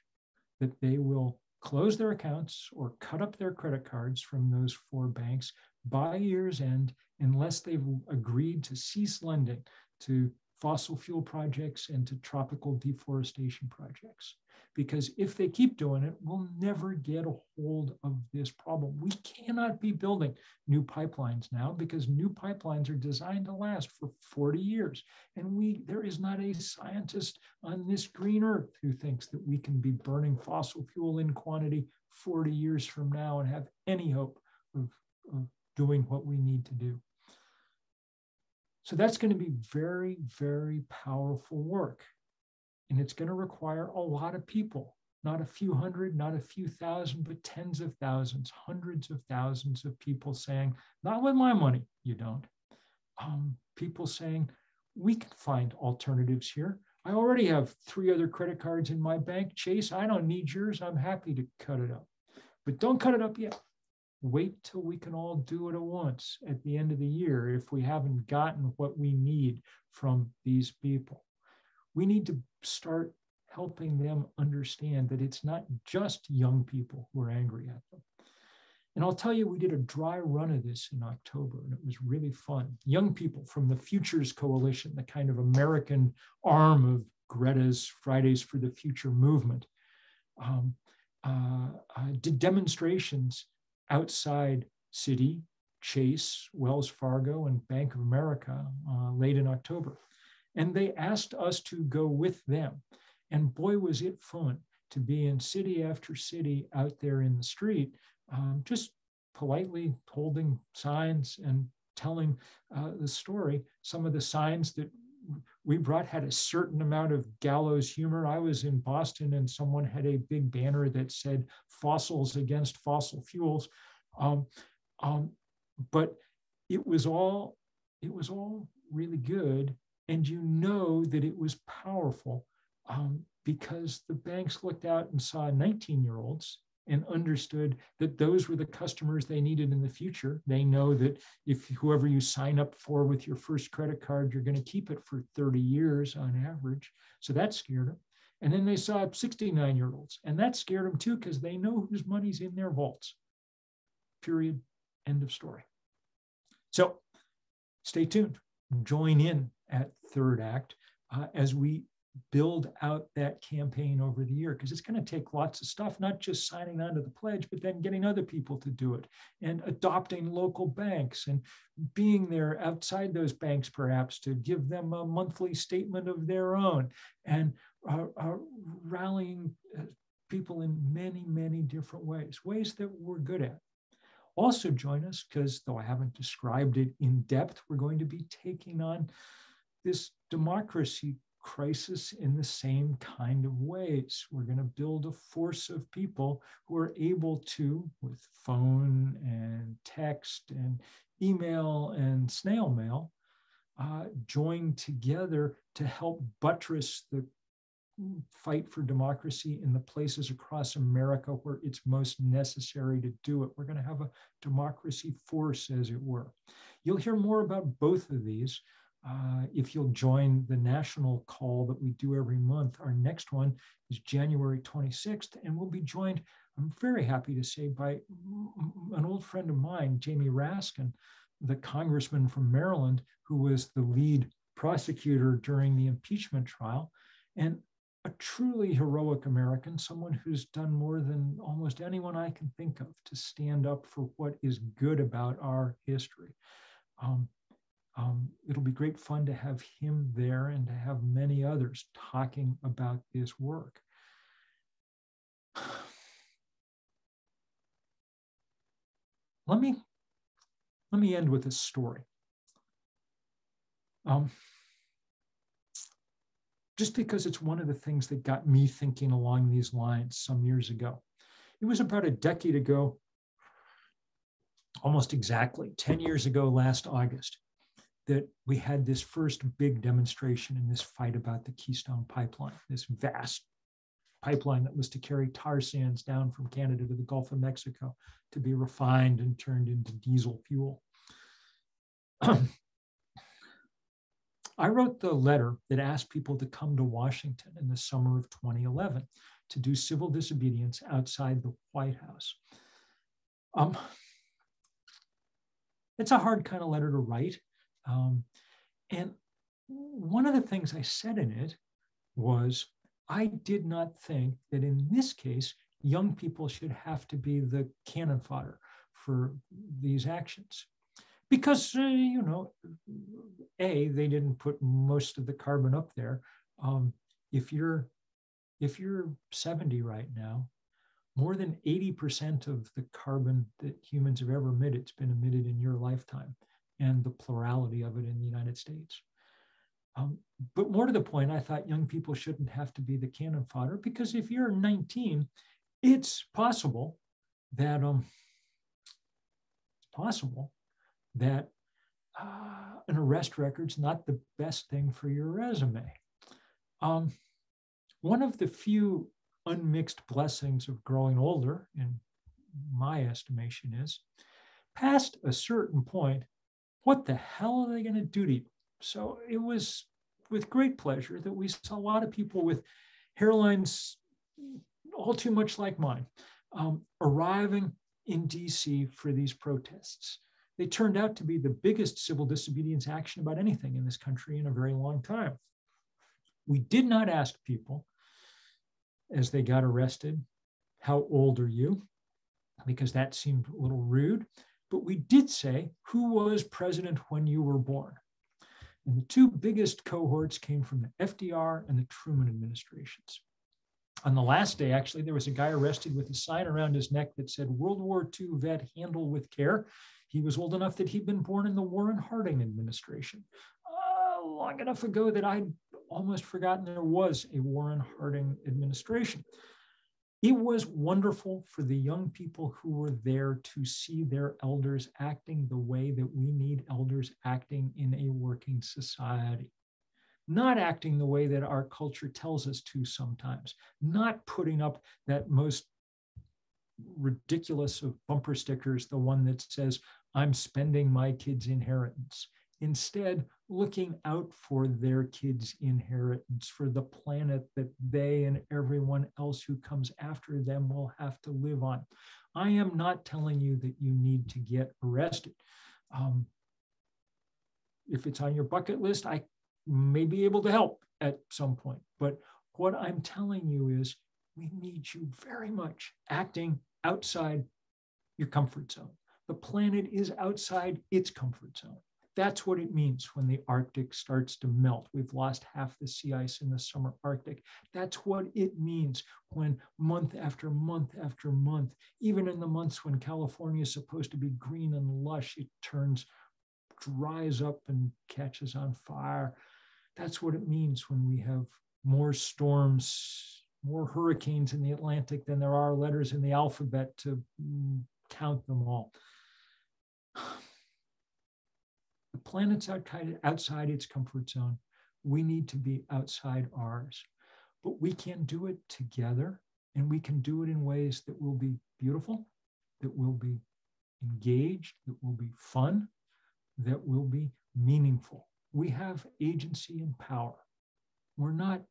that they will close their accounts or cut up their credit cards from those 4 banks by year's end, unless they've agreed to cease lending to fossil fuel projects and to tropical deforestation projects. Because if they keep doing it, we'll never get a hold of this problem. We cannot be building new pipelines now because new pipelines are designed to last for 40 years. And there is not a scientist on this green earth who thinks that we can be burning fossil fuel in quantity 40 years from now and have any hope of doing what we need to do. So that's going to be very, very powerful work. And it's going to require a lot of people, not a few hundred, not a few thousand, but tens of thousands, hundreds of thousands of people saying, not with my money, you don't. People saying, we can find alternatives here. I already have 3 other credit cards in my bank. Chase, I don't need yours. I'm happy to cut it up. But don't cut it up yet. Wait till we can all do it at once at the end of the year if we haven't gotten what we need from these people. We need to start helping them understand that it's not just young people who are angry at them. And I'll tell you, we did a dry run of this in October, and it was really fun. Young people from the Futures Coalition, the kind of American arm of Greta's Fridays for the Future movement, did demonstrations outside Citi, Chase, Wells Fargo, and Bank of America late in October. And they asked us to go with them. And boy, was it fun to be in city after city out there in the street, just politely holding signs and telling the story. Some of the signs that we brought had a certain amount of gallows humor. I was in Boston and someone had a big banner that said "Fossils against fossil fuels." But it was all really good. And you know that it was powerful because the banks looked out and saw 19-year-olds and understood that those were the customers they needed in the future. They know that if whoever you sign up for with your first credit card, you're going to keep it for 30 years on average. So that scared them. And then they saw 69-year-olds, and that scared them too, because they know whose money's in their vaults. Period. End of story. So stay tuned. Join in at Third Act as we build out that campaign over the year, because it's going to take lots of stuff, not just signing on to the pledge, but then getting other people to do it and adopting local banks and being there outside those banks, perhaps to give them a monthly statement of their own, and rallying people in many, many different ways that we're good at. Also join us, because though I haven't described it in depth, we're going to be taking on this democracy crisis in the same kind of ways. We're going to build a force of people who are able to, with phone and text and email and snail mail, join together to help buttress the fight for democracy in the places across America where it's most necessary to do it. We're going to have a democracy force, as it were. You'll hear more about both of these if you'll join the national call that we do every month. Our next one is January 26th, and we'll be joined, I'm very happy to say, by an old friend of mine, Jamie Raskin, the congressman from Maryland, who was the lead prosecutor during the impeachment trial, and a truly heroic American, someone who's done more than almost anyone I can think of to stand up for what is good about our history. It'll be great fun to have him there and to have many others talking about this work. Let me end with a story. Just because it's one of the things that got me thinking along these lines some years ago. It was about a decade ago, almost exactly 10 years ago last August, that we had this first big demonstration in this fight about the Keystone Pipeline, this vast pipeline that was to carry tar sands down from Canada to the Gulf of Mexico to be refined and turned into diesel fuel. I wrote the letter that asked people to come to Washington in the summer of 2011 to do civil disobedience outside the White House. It's a hard kind of letter to write. And one of the things I said in it was, I did not think that in this case, young people should have to be the cannon fodder for these actions. Because, you know, A, they didn't put most of the carbon up there. If you're 70 right now, more than 80% of the carbon that humans have ever emitted has been emitted in your lifetime, and the plurality of it in the United States. But more to the point, I thought young people shouldn't have to be the cannon fodder, because if you're 19, it's possible that an arrest record's not the best thing for your resume. One of the few unmixed blessings of growing older, in my estimation, is past a certain point, what the hell are they going to do to you? So it was with great pleasure that we saw a lot of people with hairlines all too much like mine arriving in DC for these protests. They turned out to be the biggest civil disobedience action about anything in this country in a very long time. We did not ask people as they got arrested, how old are you? Because that seemed a little rude. But we did say, who was president when you were born? And the two biggest cohorts came from the FDR and the Truman administrations. On the last day, actually, there was a guy arrested with a sign around his neck that said, World War II vet, handle with care. He was old enough that he'd been born in the Warren Harding administration. Long enough ago that I'd almost forgotten there was a Warren Harding administration. It was wonderful for the young people who were there to see their elders acting the way that we need elders acting in a working society. Not acting the way that our culture tells us to sometimes. Not putting up that most ridiculous of bumper stickers, the one that says, I'm spending my kid's inheritance. Instead, looking out for their kids' inheritance, for the planet that they and everyone else who comes after them will have to live on. I am not telling you that you need to get arrested. If it's on your bucket list, I may be able to help at some point. But what I'm telling you is we need you very much acting outside your comfort zone. The planet is outside its comfort zone. That's what it means when the Arctic starts to melt. We've lost half the sea ice in the summer Arctic. That's what it means when month after month after month, even in the months when California is supposed to be green and lush, it dries up and catches on fire. That's what it means when we have more storms, more hurricanes in the Atlantic than there are letters in the alphabet to count them all. The planet's outside its comfort zone. We need to be outside ours, but we can do it together, and we can do it in ways that will be beautiful, that will be engaged, that will be fun, that will be meaningful. We have agency and power. We're not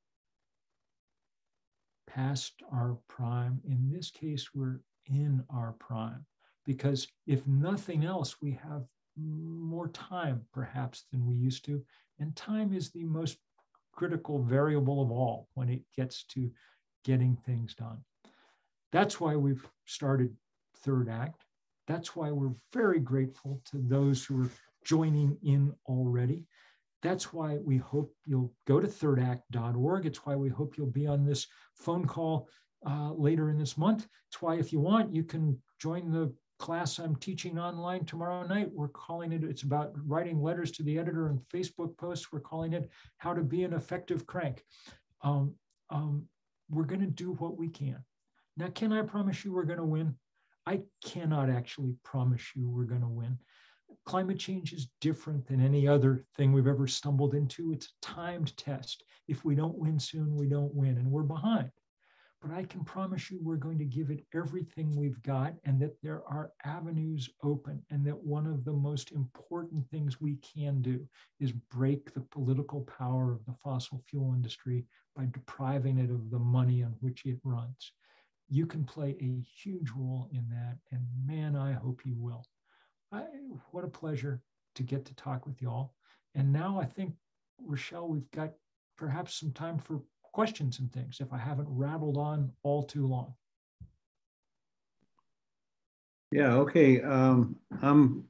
past our prime. In this case, we're in our prime, because if nothing else, we have more time perhaps than we used to. And time is the most critical variable of all when it gets to getting things done. That's why we've started Third Act. That's why we're very grateful to those who are joining in already. That's why we hope you'll go to thirdact.org. It's why we hope you'll be on this phone call later in this month. It's why, if you want, you can join the class I'm teaching online tomorrow night. We're calling it, it's about writing letters to the editor and Facebook posts. We're calling it How to Be an Effective Crank. We're going to do what we can. Now, can I promise you we're going to win? I cannot actually promise you we're going to win. Climate change is different than any other thing we've ever stumbled into. It's a timed test. If we don't win soon, we don't win, and we're behind. But I can promise you we're going to give it everything we've got, and that there are avenues open, and that one of the most important things we can do is break the political power of the fossil fuel industry by depriving it of the money on which it runs. You can play a huge role in that, and man, I hope you will. What a pleasure to get to talk with y'all. And now I think, Rochelle, we've got perhaps some time for questions and things, if I haven't rattled on all too long. Yeah, okay. I'm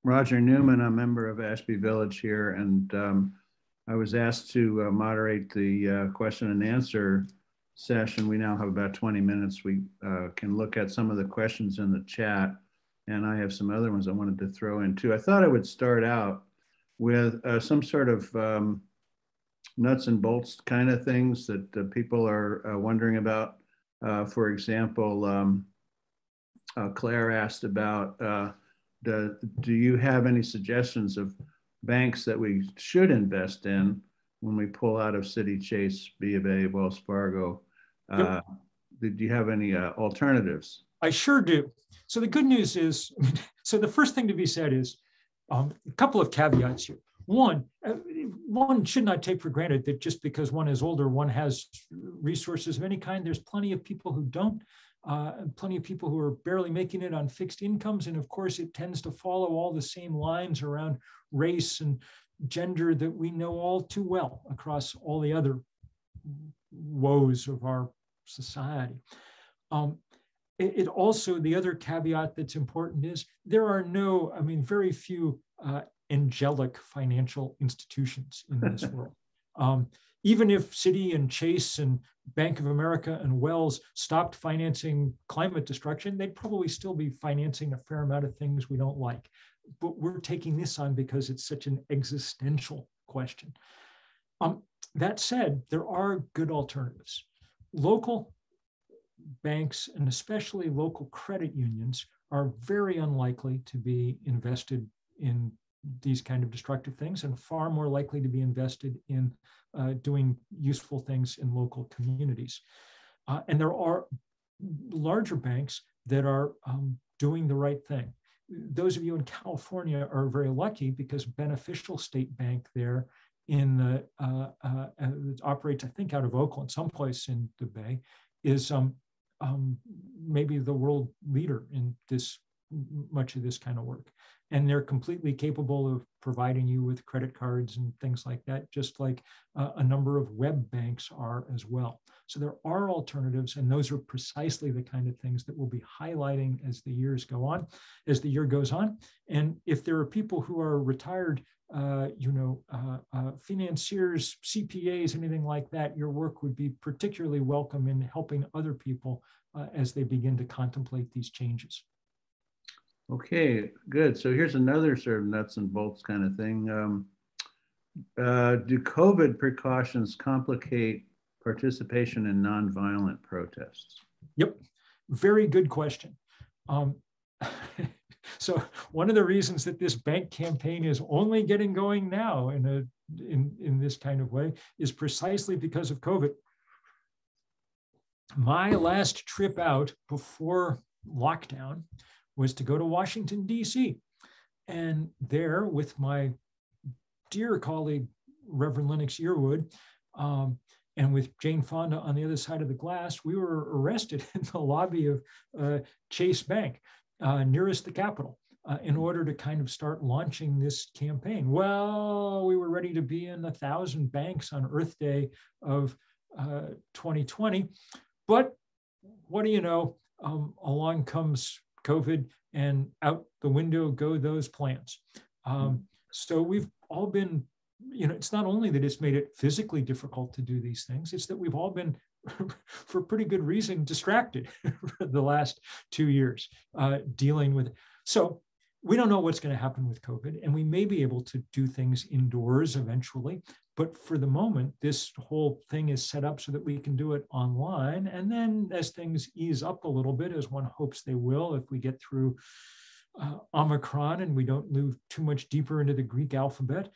Roger Newman. I'm a member of Ashby Village here, and I was asked to moderate the question and answer session. We now have about 20 minutes. We can look at some of the questions in the chat, and I have some other ones I wanted to throw in too. I thought I would start out with some sort of nuts and bolts kind of things that people are wondering about. For example, Claire asked about, do you have any suggestions of banks that we should invest in when we pull out of Citi, Chase, B of A, Wells Fargo? Yep. Do you have any alternatives? I sure do. So the good news is, so the first thing to be said is a couple of caveats here. One should not take for granted that just because one is older, one has resources of any kind. There's plenty of people who don't. plenty of people who are barely making it on fixed incomes. And of course, it tends to follow all the same lines around race and gender that we know all too well across all the other woes of our society. It also, the other caveat that's important is there are no, I mean, very few angelic financial institutions in this world. Even if Citi and Chase and Bank of America and Wells stopped financing climate destruction, they'd probably still be financing a fair amount of things we don't like. But we're taking this on because it's such an existential question. That said, there are good alternatives. Local banks, and especially local credit unions, are very unlikely to be invested in these kind of destructive things and far more likely to be invested in doing useful things in local communities. And there are larger banks that are doing the right thing. Those of you in California are very lucky because Beneficial State Bank there in the, it operates, I think, out of Oakland, someplace in the Bay, is maybe the world leader in this, much of this kind of work. And they're completely capable of providing you with credit cards and things like that, just like a number of web banks are as well. So there are alternatives, and those are precisely the kind of things that we'll be highlighting as the years go on, as the year goes on. And if there are people who are retired, financiers, CPAs, anything like that, your work would be particularly welcome in helping other people as they begin to contemplate these changes. Okay, good. So here's another sort of nuts and bolts kind of thing. Do COVID precautions complicate participation in nonviolent protests? Yep, very good question. So one of the reasons that this bank campaign is only getting going now in this kind of way is precisely because of COVID. My last trip out before lockdown was to go to Washington, D.C. And there, with my dear colleague, Reverend Lennox Yearwood, and with Jane Fonda on the other side of the glass, we were arrested in the lobby of Chase Bank, nearest the Capitol, in order to kind of start launching this campaign. Well, we were ready to be in 1,000 banks on Earth Day of 2020. But what do you know? Along comes COVID, and out the window go those plans. So we've all been, it's not only that it's made it physically difficult to do these things, it's that we've all been, for pretty good reason, distracted for the last 2 years dealing with it. So we don't know what's going to happen with COVID, and we may be able to do things indoors eventually. But for the moment, this whole thing is set up so that we can do it online. And then as things ease up a little bit, as one hopes they will, if we get through Omicron and we don't move too much deeper into the Greek alphabet,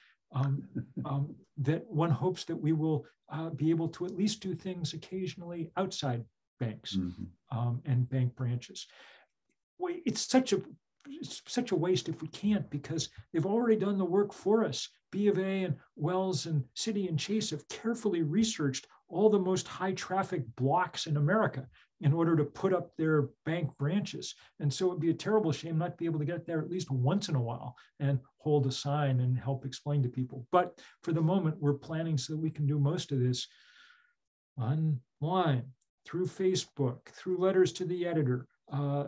that one hopes that we will be able to at least do things occasionally outside banks and bank branches. It's such a waste if we can't, because they've already done the work for us. B of A and Wells and Citi and Chase have carefully researched all the most high traffic blocks in America in order to put up their bank branches. And so it'd be a terrible shame not to be able to get there at least once in a while and hold a sign and help explain to people. But for the moment, we're planning so that we can do most of this online, through Facebook, through letters to the editor,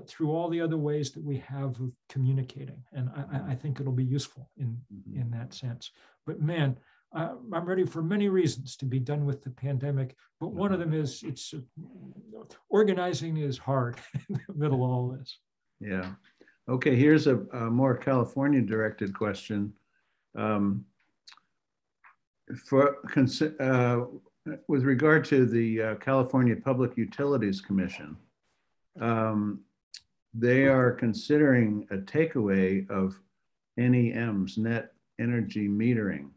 through all the other ways that we have of communicating. And I think it'll be useful in that sense. But man, I'm ready for many reasons to be done with the pandemic. But one of them is organizing is hard in the middle of all this. Yeah. Okay, here's a more California directed question. With regard to the California Public Utilities Commission, they are considering a takeaway of NEMs, net energy metering,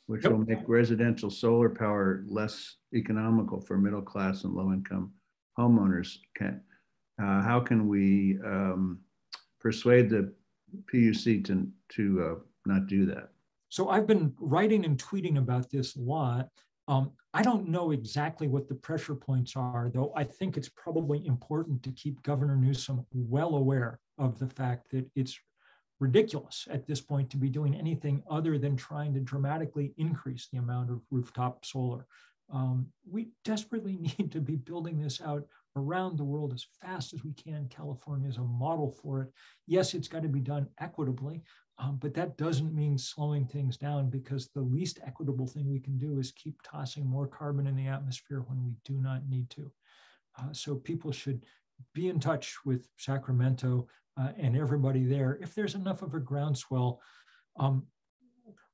which will make residential solar power less economical for middle class and low income homeowners. How can we persuade the PUC to not do that? So I've been writing and tweeting about this a lot. I don't know exactly what the pressure points are, though I think it's probably important to keep Governor Newsom well aware of the fact that it's ridiculous at this point to be doing anything other than trying to dramatically increase the amount of rooftop solar. We desperately need to be building this out around the world as fast as we can. California is a model for it. Yes, it's got to be done equitably, but that doesn't mean slowing things down, because the least equitable thing we can do is keep tossing more carbon in the atmosphere when we do not need to. So people should be in touch with Sacramento and everybody there. If there's enough of a groundswell,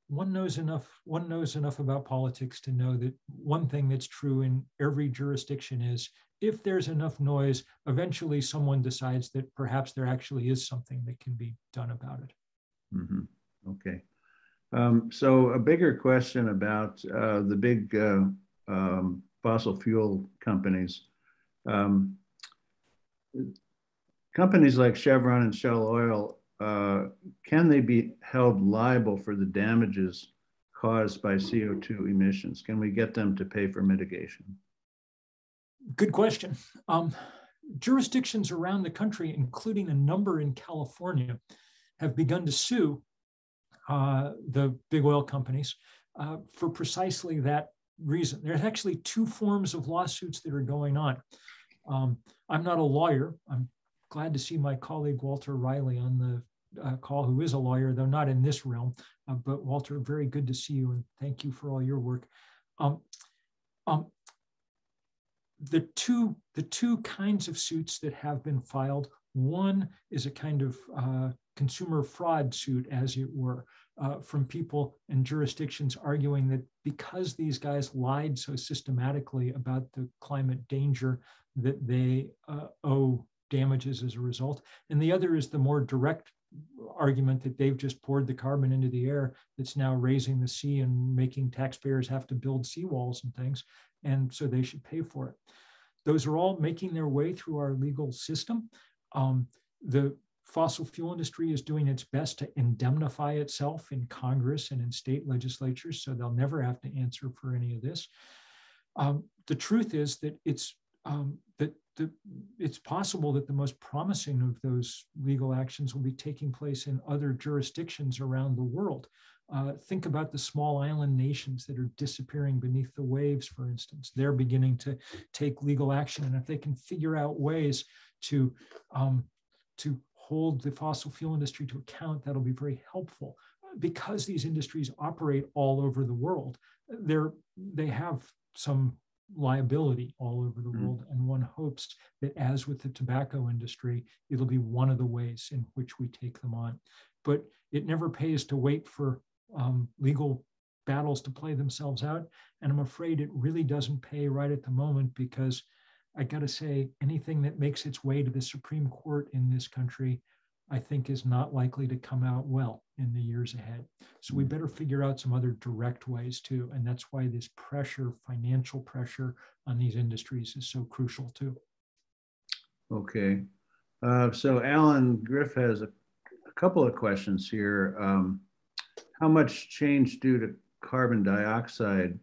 one knows enough about politics to know that one thing that's true in every jurisdiction is, if there's enough noise, eventually someone decides that perhaps there actually is something that can be done about it. Mm-hmm. Okay. So a bigger question about the big fossil fuel companies. Companies like Chevron and Shell Oil, can they be held liable for the damages caused by CO2 emissions? Can we get them to pay for mitigation? Good question. Jurisdictions around the country, including a number in California, have begun to sue the big oil companies for precisely that reason. There's actually two forms of lawsuits that are going on. I'm not a lawyer. I'm glad to see my colleague Walter Riley on the call, who is a lawyer, though not in this realm. But Walter, very good to see you, and thank you for all your work. The two kinds of suits that have been filed, one is a kind of consumer fraud suit, as it were, from people and jurisdictions arguing that because these guys lied so systematically about the climate danger, that they owe damages as a result. And the other is the more direct argument that they've just poured the carbon into the air that's now raising the sea and making taxpayers have to build seawalls and things, and so they should pay for it. Those are all making their way through our legal system. The fossil fuel industry is doing its best to indemnify itself in Congress and in state legislatures, so they'll never have to answer for any of this. The truth is that it's possible that the most promising of those legal actions will be taking place in other jurisdictions around the world. Think about the small island nations that are disappearing beneath the waves, for instance. They're beginning to take legal action, and if they can figure out ways to hold the fossil fuel industry to account, that'll be very helpful. Because these industries operate all over the world, they have some liability all over the world, and one hopes that, as with the tobacco industry, it'll be one of the ways in which we take them on. But it never pays to wait for legal battles to play themselves out, and I'm afraid it really doesn't pay right at the moment, because I got to say, anything that makes its way to the Supreme Court in this country, I think, is not likely to come out well in the years ahead. So we better figure out some other direct ways too. And that's why this pressure, financial pressure on these industries, is so crucial too. Okay. So Alan Griff has a couple of questions here. How much change due to carbon dioxide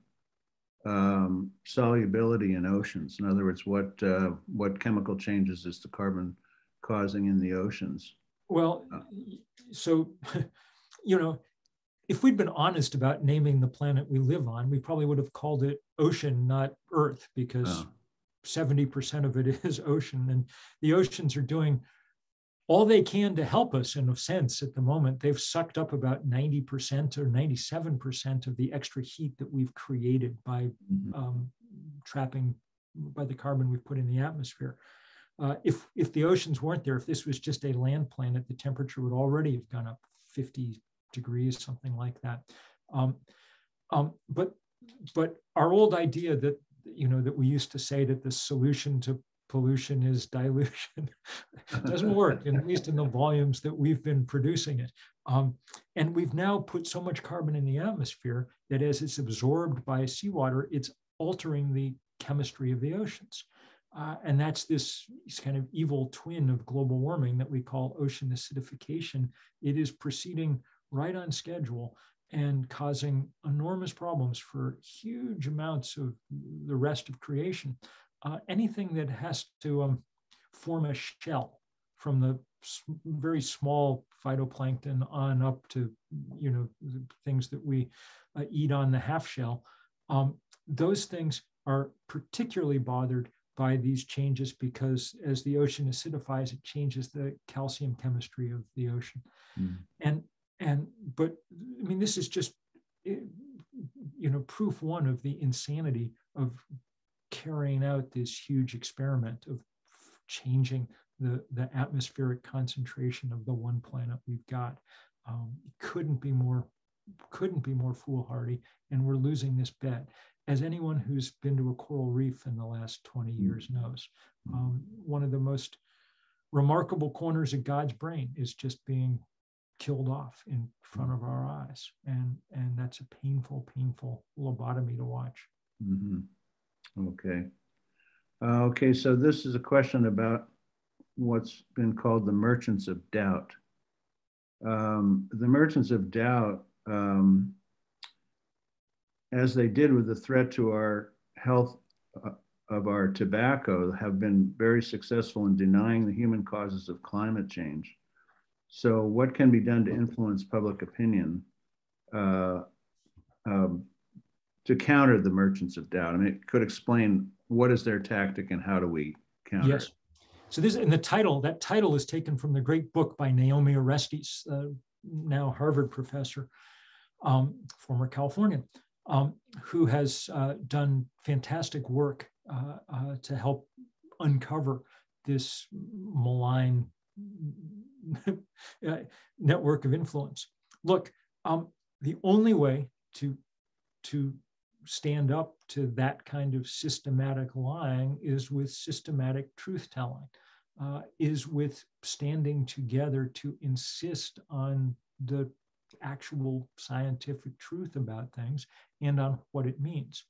solubility in oceans? In other words, what chemical changes is the carbon causing in the oceans? Well, so, if we'd been honest about naming the planet we live on, we probably would have called it ocean, not Earth, because 70% of it is ocean, and the oceans are doing all they can to help us in a sense at the moment. They've sucked up about 90% or 97% of the extra heat that we've created by trapping by the carbon we've put in the atmosphere. If the oceans weren't there, if this was just a land planet, the temperature would already have gone up 50 degrees, something like that. But our old idea that, that we used to say that the solution to pollution is dilution doesn't work, at least in the volumes that we've been producing it. And we've now put so much carbon in the atmosphere that as it's absorbed by seawater, it's altering the chemistry of the oceans. And that's this kind of evil twin of global warming that we call ocean acidification. It is proceeding right on schedule. and causing enormous problems for huge amounts of the rest of creation. Anything that has to form a shell from the very small phytoplankton on up to, the things that we eat on the half shell, those things are particularly bothered by these changes because as the ocean acidifies, it changes the calcium chemistry of the ocean. But I mean, this is just, proof one of the insanity of carrying out this huge experiment of changing the atmospheric concentration of the one planet we've got. Couldn't be more foolhardy, and we're losing this bet. As anyone who's been to a coral reef in the last 20 years knows, one of the most remarkable corners of God's brain is just being killed off in front of our eyes. And that's a painful, painful lobotomy to watch. Mm-hmm. Okay. Okay, so this is a question about what's been called the merchants of doubt. The merchants of doubt, as they did with the threat to our health of our tobacco, have been very successful in denying the human causes of climate change. So what can be done to influence public opinion to counter the merchants of doubt? I mean, it could explain what is their tactic and how do we counter Yes. it? So this in the title, that title is taken from the great book by Naomi Orestes, now Harvard professor, former Californian, who has done fantastic work to help uncover this malign network of influence. Look, the only way to stand up to that kind of systematic lying is with systematic truth-telling, is with standing together to insist on the actual scientific truth about things and on what it means.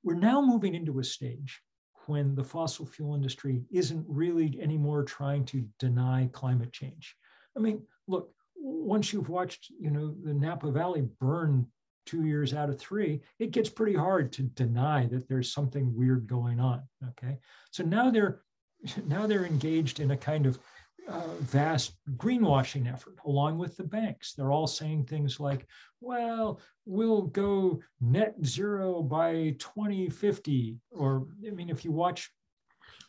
We're now moving into a stage when the fossil fuel industry isn't really anymore trying to deny climate change. I mean, look, once you've watched, the Napa Valley burn 2 years out of 3, it gets pretty hard to deny that there's something weird going on. Okay, so now they're engaged in a kind of vast greenwashing effort along with the banks. They're all saying things like, well, we'll go net zero by 2050. Or, I mean, if you watch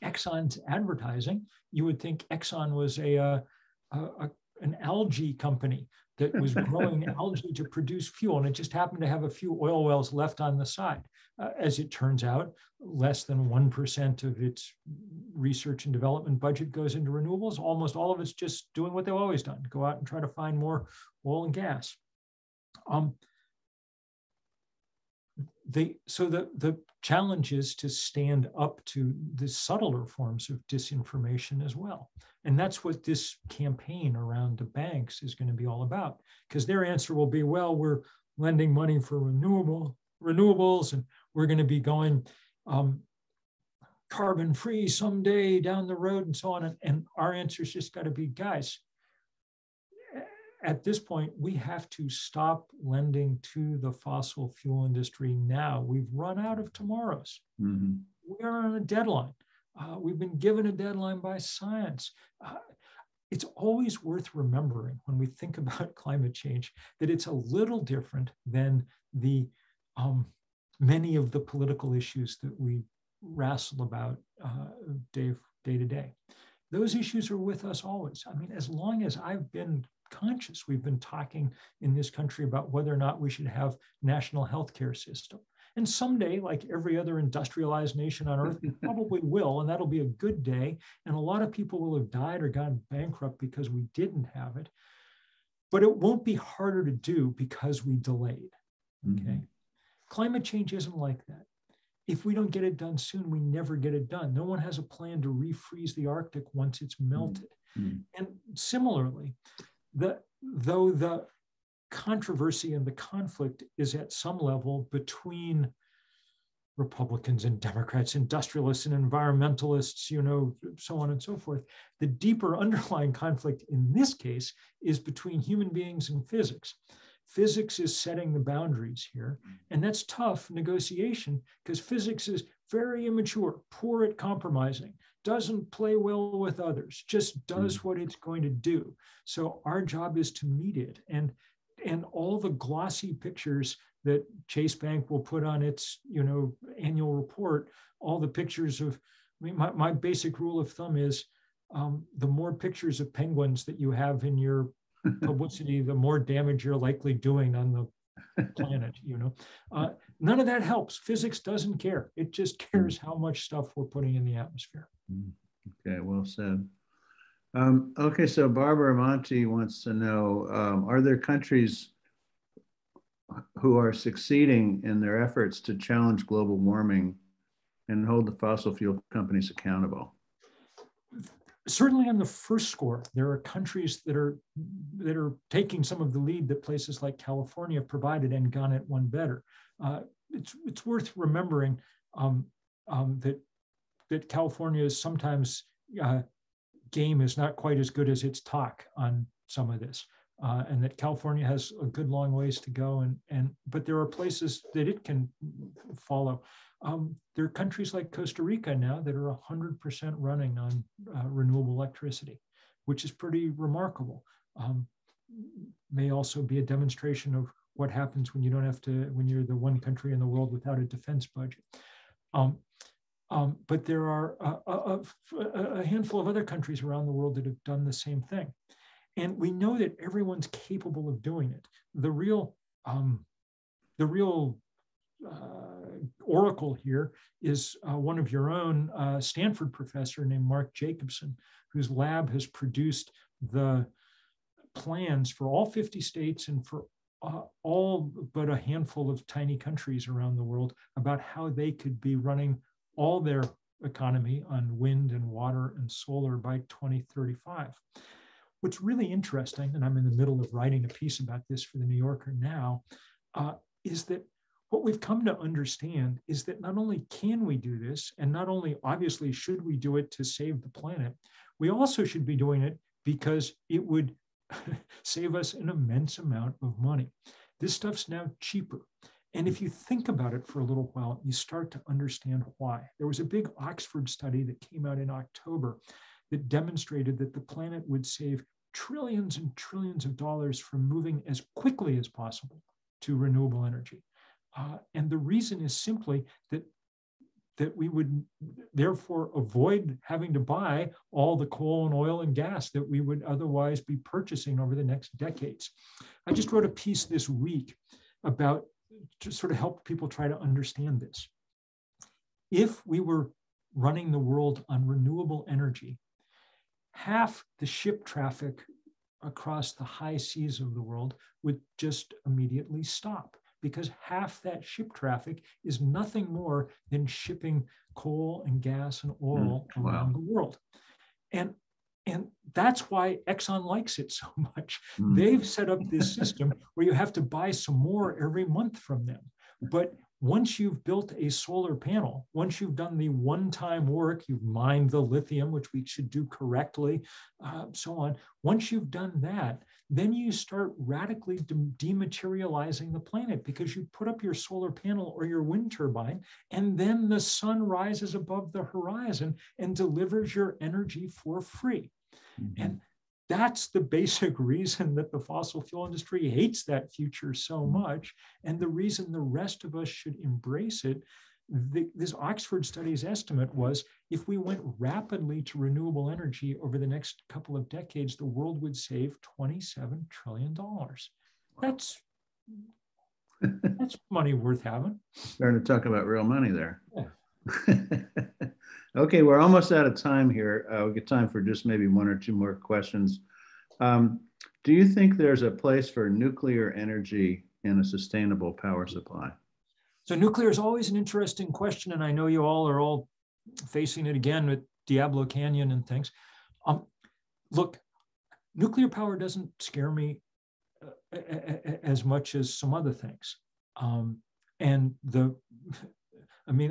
Exxon's advertising, you would think Exxon was an algae company that was growing algae to produce fuel, and it just happened to have a few oil wells left on the side. As it turns out, less than 1% of its research and development budget goes into renewables. Almost all of it's just doing what they've always done, go out and try to find more oil and gas. So the challenge is to stand up to the subtler forms of disinformation as well. And that's what this campaign around the banks is going to be all about, because their answer will be, well, we're lending money for renewables, and we're going to be going carbon-free someday down the road and so on. And our answer's just got to be, guys, at this point, we have to stop lending to the fossil fuel industry now. We've run out of tomorrows. Mm-hmm. We are on a deadline. We've been given a deadline by science. It's always worth remembering when we think about climate change that it's a little different than the many of the political issues that we wrestle about day to day. Those issues are with us always. I mean, as long as I've been conscious, we've been talking in this country about whether or not we should have national healthcare system. And someday, like every other industrialized nation on earth, we probably will, and that'll be a good day. And a lot of people will have died or gone bankrupt because we didn't have it. But it won't be harder to do because we delayed, okay? Mm-hmm. Climate change isn't like that. If we don't get it done soon, we never get it done. No one has a plan to refreeze the Arctic once it's melted. Mm-hmm. And similarly, though the controversy and the conflict is at some level between Republicans and Democrats, industrialists and environmentalists, so on and so forth, the deeper underlying conflict in this case is between human beings and physics. Physics is setting the boundaries here. And that's tough negotiation because physics is very immature, poor at compromising, doesn't play well with others, just does what it's going to do. So our job is to meet it. And all the glossy pictures that Chase Bank will put on its, annual report, all the pictures of, my basic rule of thumb is the more pictures of penguins that you have in your publicity, the more damage you're likely doing on the planet, None of that helps. Physics doesn't care. It just cares how much stuff we're putting in the atmosphere. Okay, well said. Okay, so Barbara Monti wants to know, are there countries who are succeeding in their efforts to challenge global warming and hold the fossil fuel companies accountable? Certainly on the first score, there are countries that are taking some of the lead that places like California provided and gone it one better. It's worth remembering that California is sometimes game is not quite as good as its talk on some of this, and that California has a good long ways to go. But there are places that it can follow. There are countries like Costa Rica now that are 100% running on renewable electricity, which is pretty remarkable. May also be a demonstration of what happens when you don't have to, when you're the one country in the world without a defense budget. But there are a handful of other countries around the world that have done the same thing. And we know that everyone's capable of doing it. The real oracle here is one of your own Stanford professor named Mark Jacobson, whose lab has produced the plans for all 50 states and for all but a handful of tiny countries around the world about how they could be running all their economy on wind and water and solar by 2035. What's really interesting, and I'm in the middle of writing a piece about this for the New Yorker now, is that what we've come to understand is that not only can we do this, and not only obviously should we do it to save the planet, we also should be doing it because it would save us an immense amount of money. This stuff's now cheaper. And if you think about it for a little while, you start to understand why. There was a big Oxford study that came out in October that demonstrated that the planet would save trillions and trillions of dollars from moving as quickly as possible to renewable energy. And the reason is simply that we would therefore avoid having to buy all the coal and oil and gas that we would otherwise be purchasing over the next decades. I just wrote a piece this week about to sort of help people try to understand this. If we were running the world on renewable energy, half the ship traffic across the high seas of the world would just immediately stop, because half that ship traffic is nothing more than shipping coal and gas and oil around the world. And that's why Exxon likes it so much. They've set up this system where you have to buy some more every month from them. But once you've built a solar panel, once you've done the one-time work, you've mined the lithium, which we should do correctly, so on. Once you've done that, then you start radically dematerializing the planet, because you put up your solar panel or your wind turbine, and then the sun rises above the horizon and delivers your energy for free. And that's the basic reason that the fossil fuel industry hates that future so much, and the reason the rest of us should embrace it. This Oxford study's estimate was, if we went rapidly to renewable energy over the next couple of decades, the world would save $27 trillion. That's money worth having. Starting to talk about real money there. Yeah. Okay, we're almost out of time here. We'll get time for just maybe one or two more questions. Do you think there's a place for nuclear energy in a sustainable power supply? So nuclear is always an interesting question, and I know you all are all facing it again with Diablo Canyon and things. Look, nuclear power doesn't scare me as much as some other things.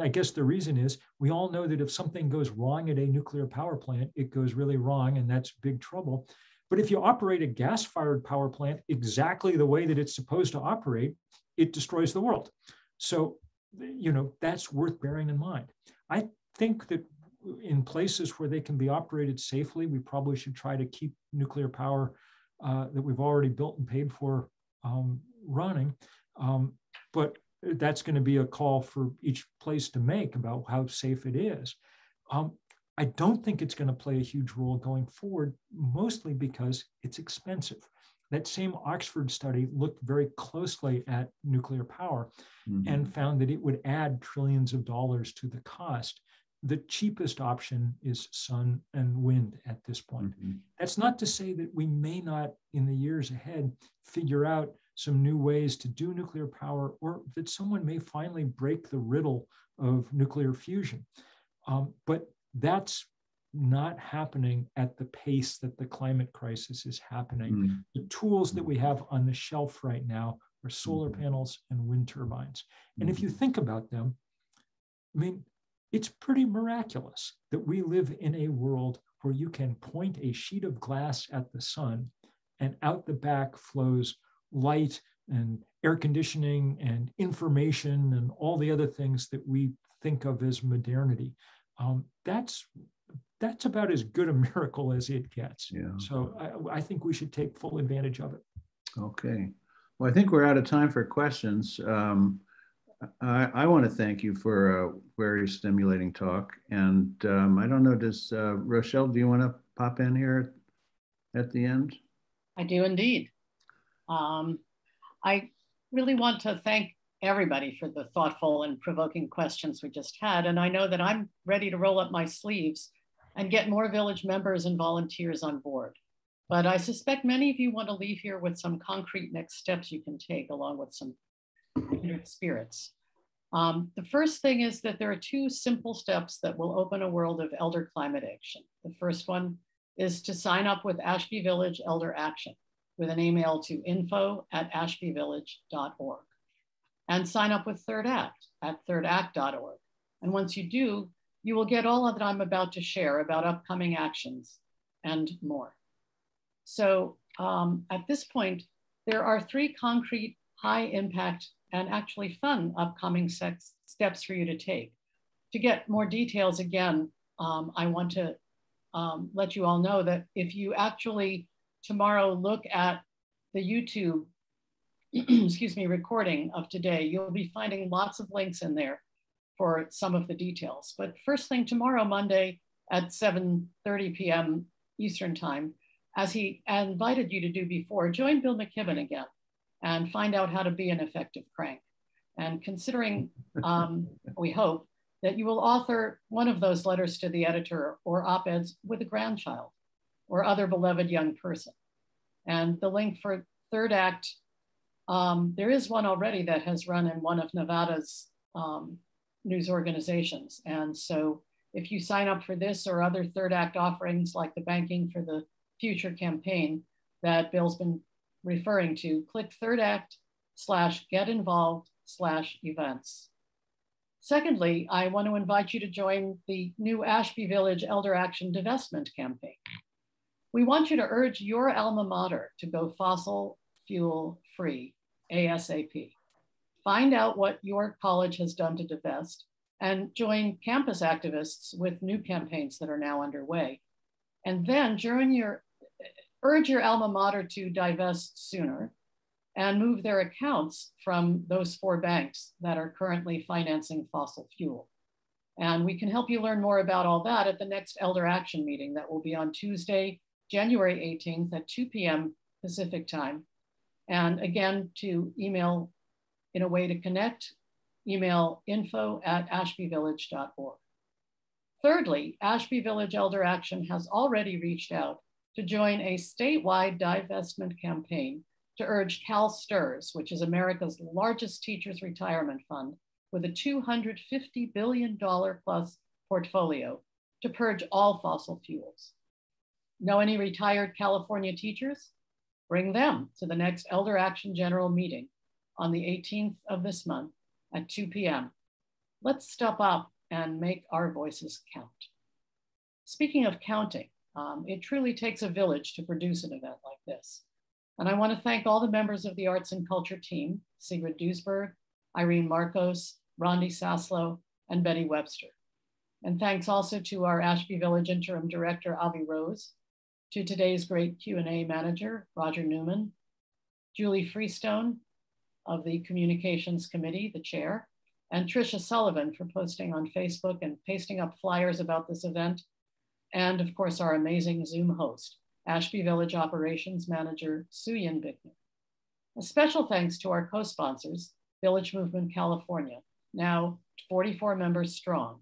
I guess the reason is we all know that if something goes wrong at a nuclear power plant, it goes really wrong, and that's big trouble. But if you operate a gas-fired power plant exactly the way that it's supposed to operate, it destroys the world. So, that's worth bearing in mind. I think that in places where they can be operated safely, we probably should try to keep nuclear power that we've already built and paid for running. But that's going to be a call for each place to make about how safe it is. I don't think it's going to play a huge role going forward, mostly because it's expensive. That same Oxford study looked very closely at nuclear power and found that it would add trillions of dollars to the cost. The cheapest option is sun and wind at this point. That's not to say that we may not, in the years ahead, figure out some new ways to do nuclear power, or that someone may finally break the riddle of nuclear fusion. But that's not happening at the pace that the climate crisis is happening. The tools that we have on the shelf right now are solar panels and wind turbines. And if you think about them, I mean, it's pretty miraculous that we live in a world where you can point a sheet of glass at the sun and out the back flows light and air conditioning and information and all the other things that we think of as modernity. That's about as good a miracle as it gets. Yeah. So I think we should take full advantage of it. Okay. Well, I think we're out of time for questions. I want to thank you for a very stimulating talk. And I don't know, does Rochelle, do you want to pop in here at the end? I do indeed. I really want to thank everybody for the thoughtful and provoking questions we just had. And I know that I'm ready to roll up my sleeves and get more village members and volunteers on board. But I suspect many of you want to leave here with some concrete next steps you can take, along with some kindred spirits. The first thing is that there are two simple steps that will open a world of elder climate action. The first one is to sign up with Ashby Village Elder Action with an email to info@ashbyvillage.org, and sign up with Third Act at thirdact.org. And once you do, you will get all of that I'm about to share about upcoming actions and more. So at this point, there are three concrete, high impact, and actually fun upcoming steps for you to take. To get more details, again, I want to let you all know that if you actually tomorrow look at the YouTube recording of today, you'll be finding lots of links in there for some of the details. But first thing tomorrow, Monday at 7:30 p.m. Eastern time, as he invited you to do before, join Bill McKibben again and find out how to be an effective crank. And considering, we hope, that you will author one of those letters to the editor or op-eds with a grandchild or other beloved young person. And the link for Third Act, there is one already that has run in one of Nevada's news organizations. And so if you sign up for this or other Third Act offerings like the Banking for the Future campaign that Bill's been referring to, click Third Act/get-involved/events. Secondly, I want to invite you to join the new Ashby Village Elder Action Divestment campaign. We want you to urge your alma mater to go fossil fuel free ASAP. Find out what your college has done to divest and join campus activists with new campaigns that are now underway. And then urge your alma mater to divest sooner and move their accounts from those 4 banks that are currently financing fossil fuel. And we can help you learn more about all that at the next Elder Action meeting that will be on Tuesday, January 18th at 2 p.m. Pacific time. And again, to email in a way to connect, email info@ashbyvillage.org. Thirdly, Ashby Village Elder Action has already reached out to join a statewide divestment campaign to urge CalSTRS, which is America's largest teachers retirement fund with a $250 billion plus portfolio, to purge all fossil fuels. Know any retired California teachers? Bring them to the next Elder Action General Meeting on the 18th of this month at 2 p.m. Let's step up and make our voices count. Speaking of counting, It truly takes a village to produce an event like this. And I want to thank all the members of the Arts and Culture team, Sigrid Duisberg, Irene Marcos, Rondi Saslow, and Betty Webster. And thanks also to our Ashby Village Interim Director, Avi Rose, to today's great Q&A manager, Roger Newman, Julie Freestone of the Communications Committee, the chair, and Tricia Sullivan for posting on Facebook and pasting up flyers about this event. And of course, our amazing Zoom host, Ashby Village Operations Manager, Suyin Bickner. A special thanks to our co-sponsors, Village Movement California, now 44 members strong.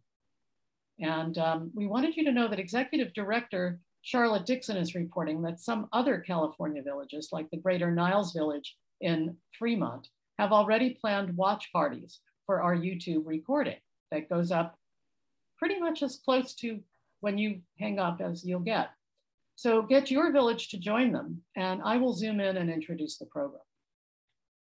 And we wanted you to know that Executive Director Charlotte Dixon is reporting that some other California villages, like the Greater Niles Village in Fremont, have already planned watch parties for our YouTube recording that goes up pretty much as close to when you hang up as you'll get. So get your village to join them, and I will zoom in and introduce the program.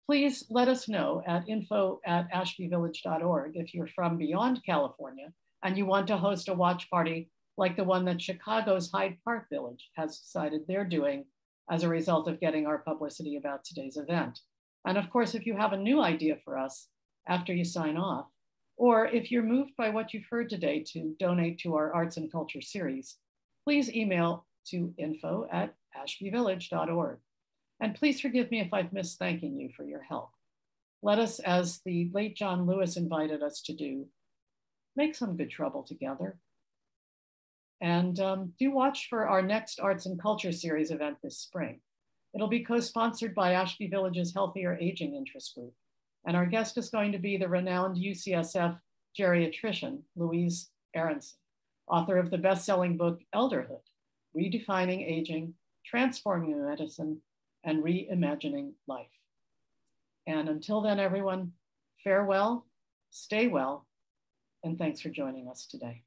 Please let us know at info@ashbyvillage.org if you're from beyond California and you want to host a watch party like the one that Chicago's Hyde Park Village has decided they're doing as a result of getting our publicity about today's event. And of course, if you have a new idea for us after you sign off, or if you're moved by what you've heard today to donate to our Arts and Culture series, please email to info@ashbyvillage.org. And please forgive me if I've missed thanking you for your help. Let us, as the late John Lewis invited us to do, make some good trouble together. And do watch for our next Arts and Culture series event this spring. It'll be co-sponsored by Ashby Village's Healthier Aging Interest Group. And our guest is going to be the renowned UCSF geriatrician, Louise Aronson, author of the best-selling book, Elderhood, Redefining Aging, Transforming Medicine, and Reimagining Life. And until then, everyone, farewell, stay well, and thanks for joining us today.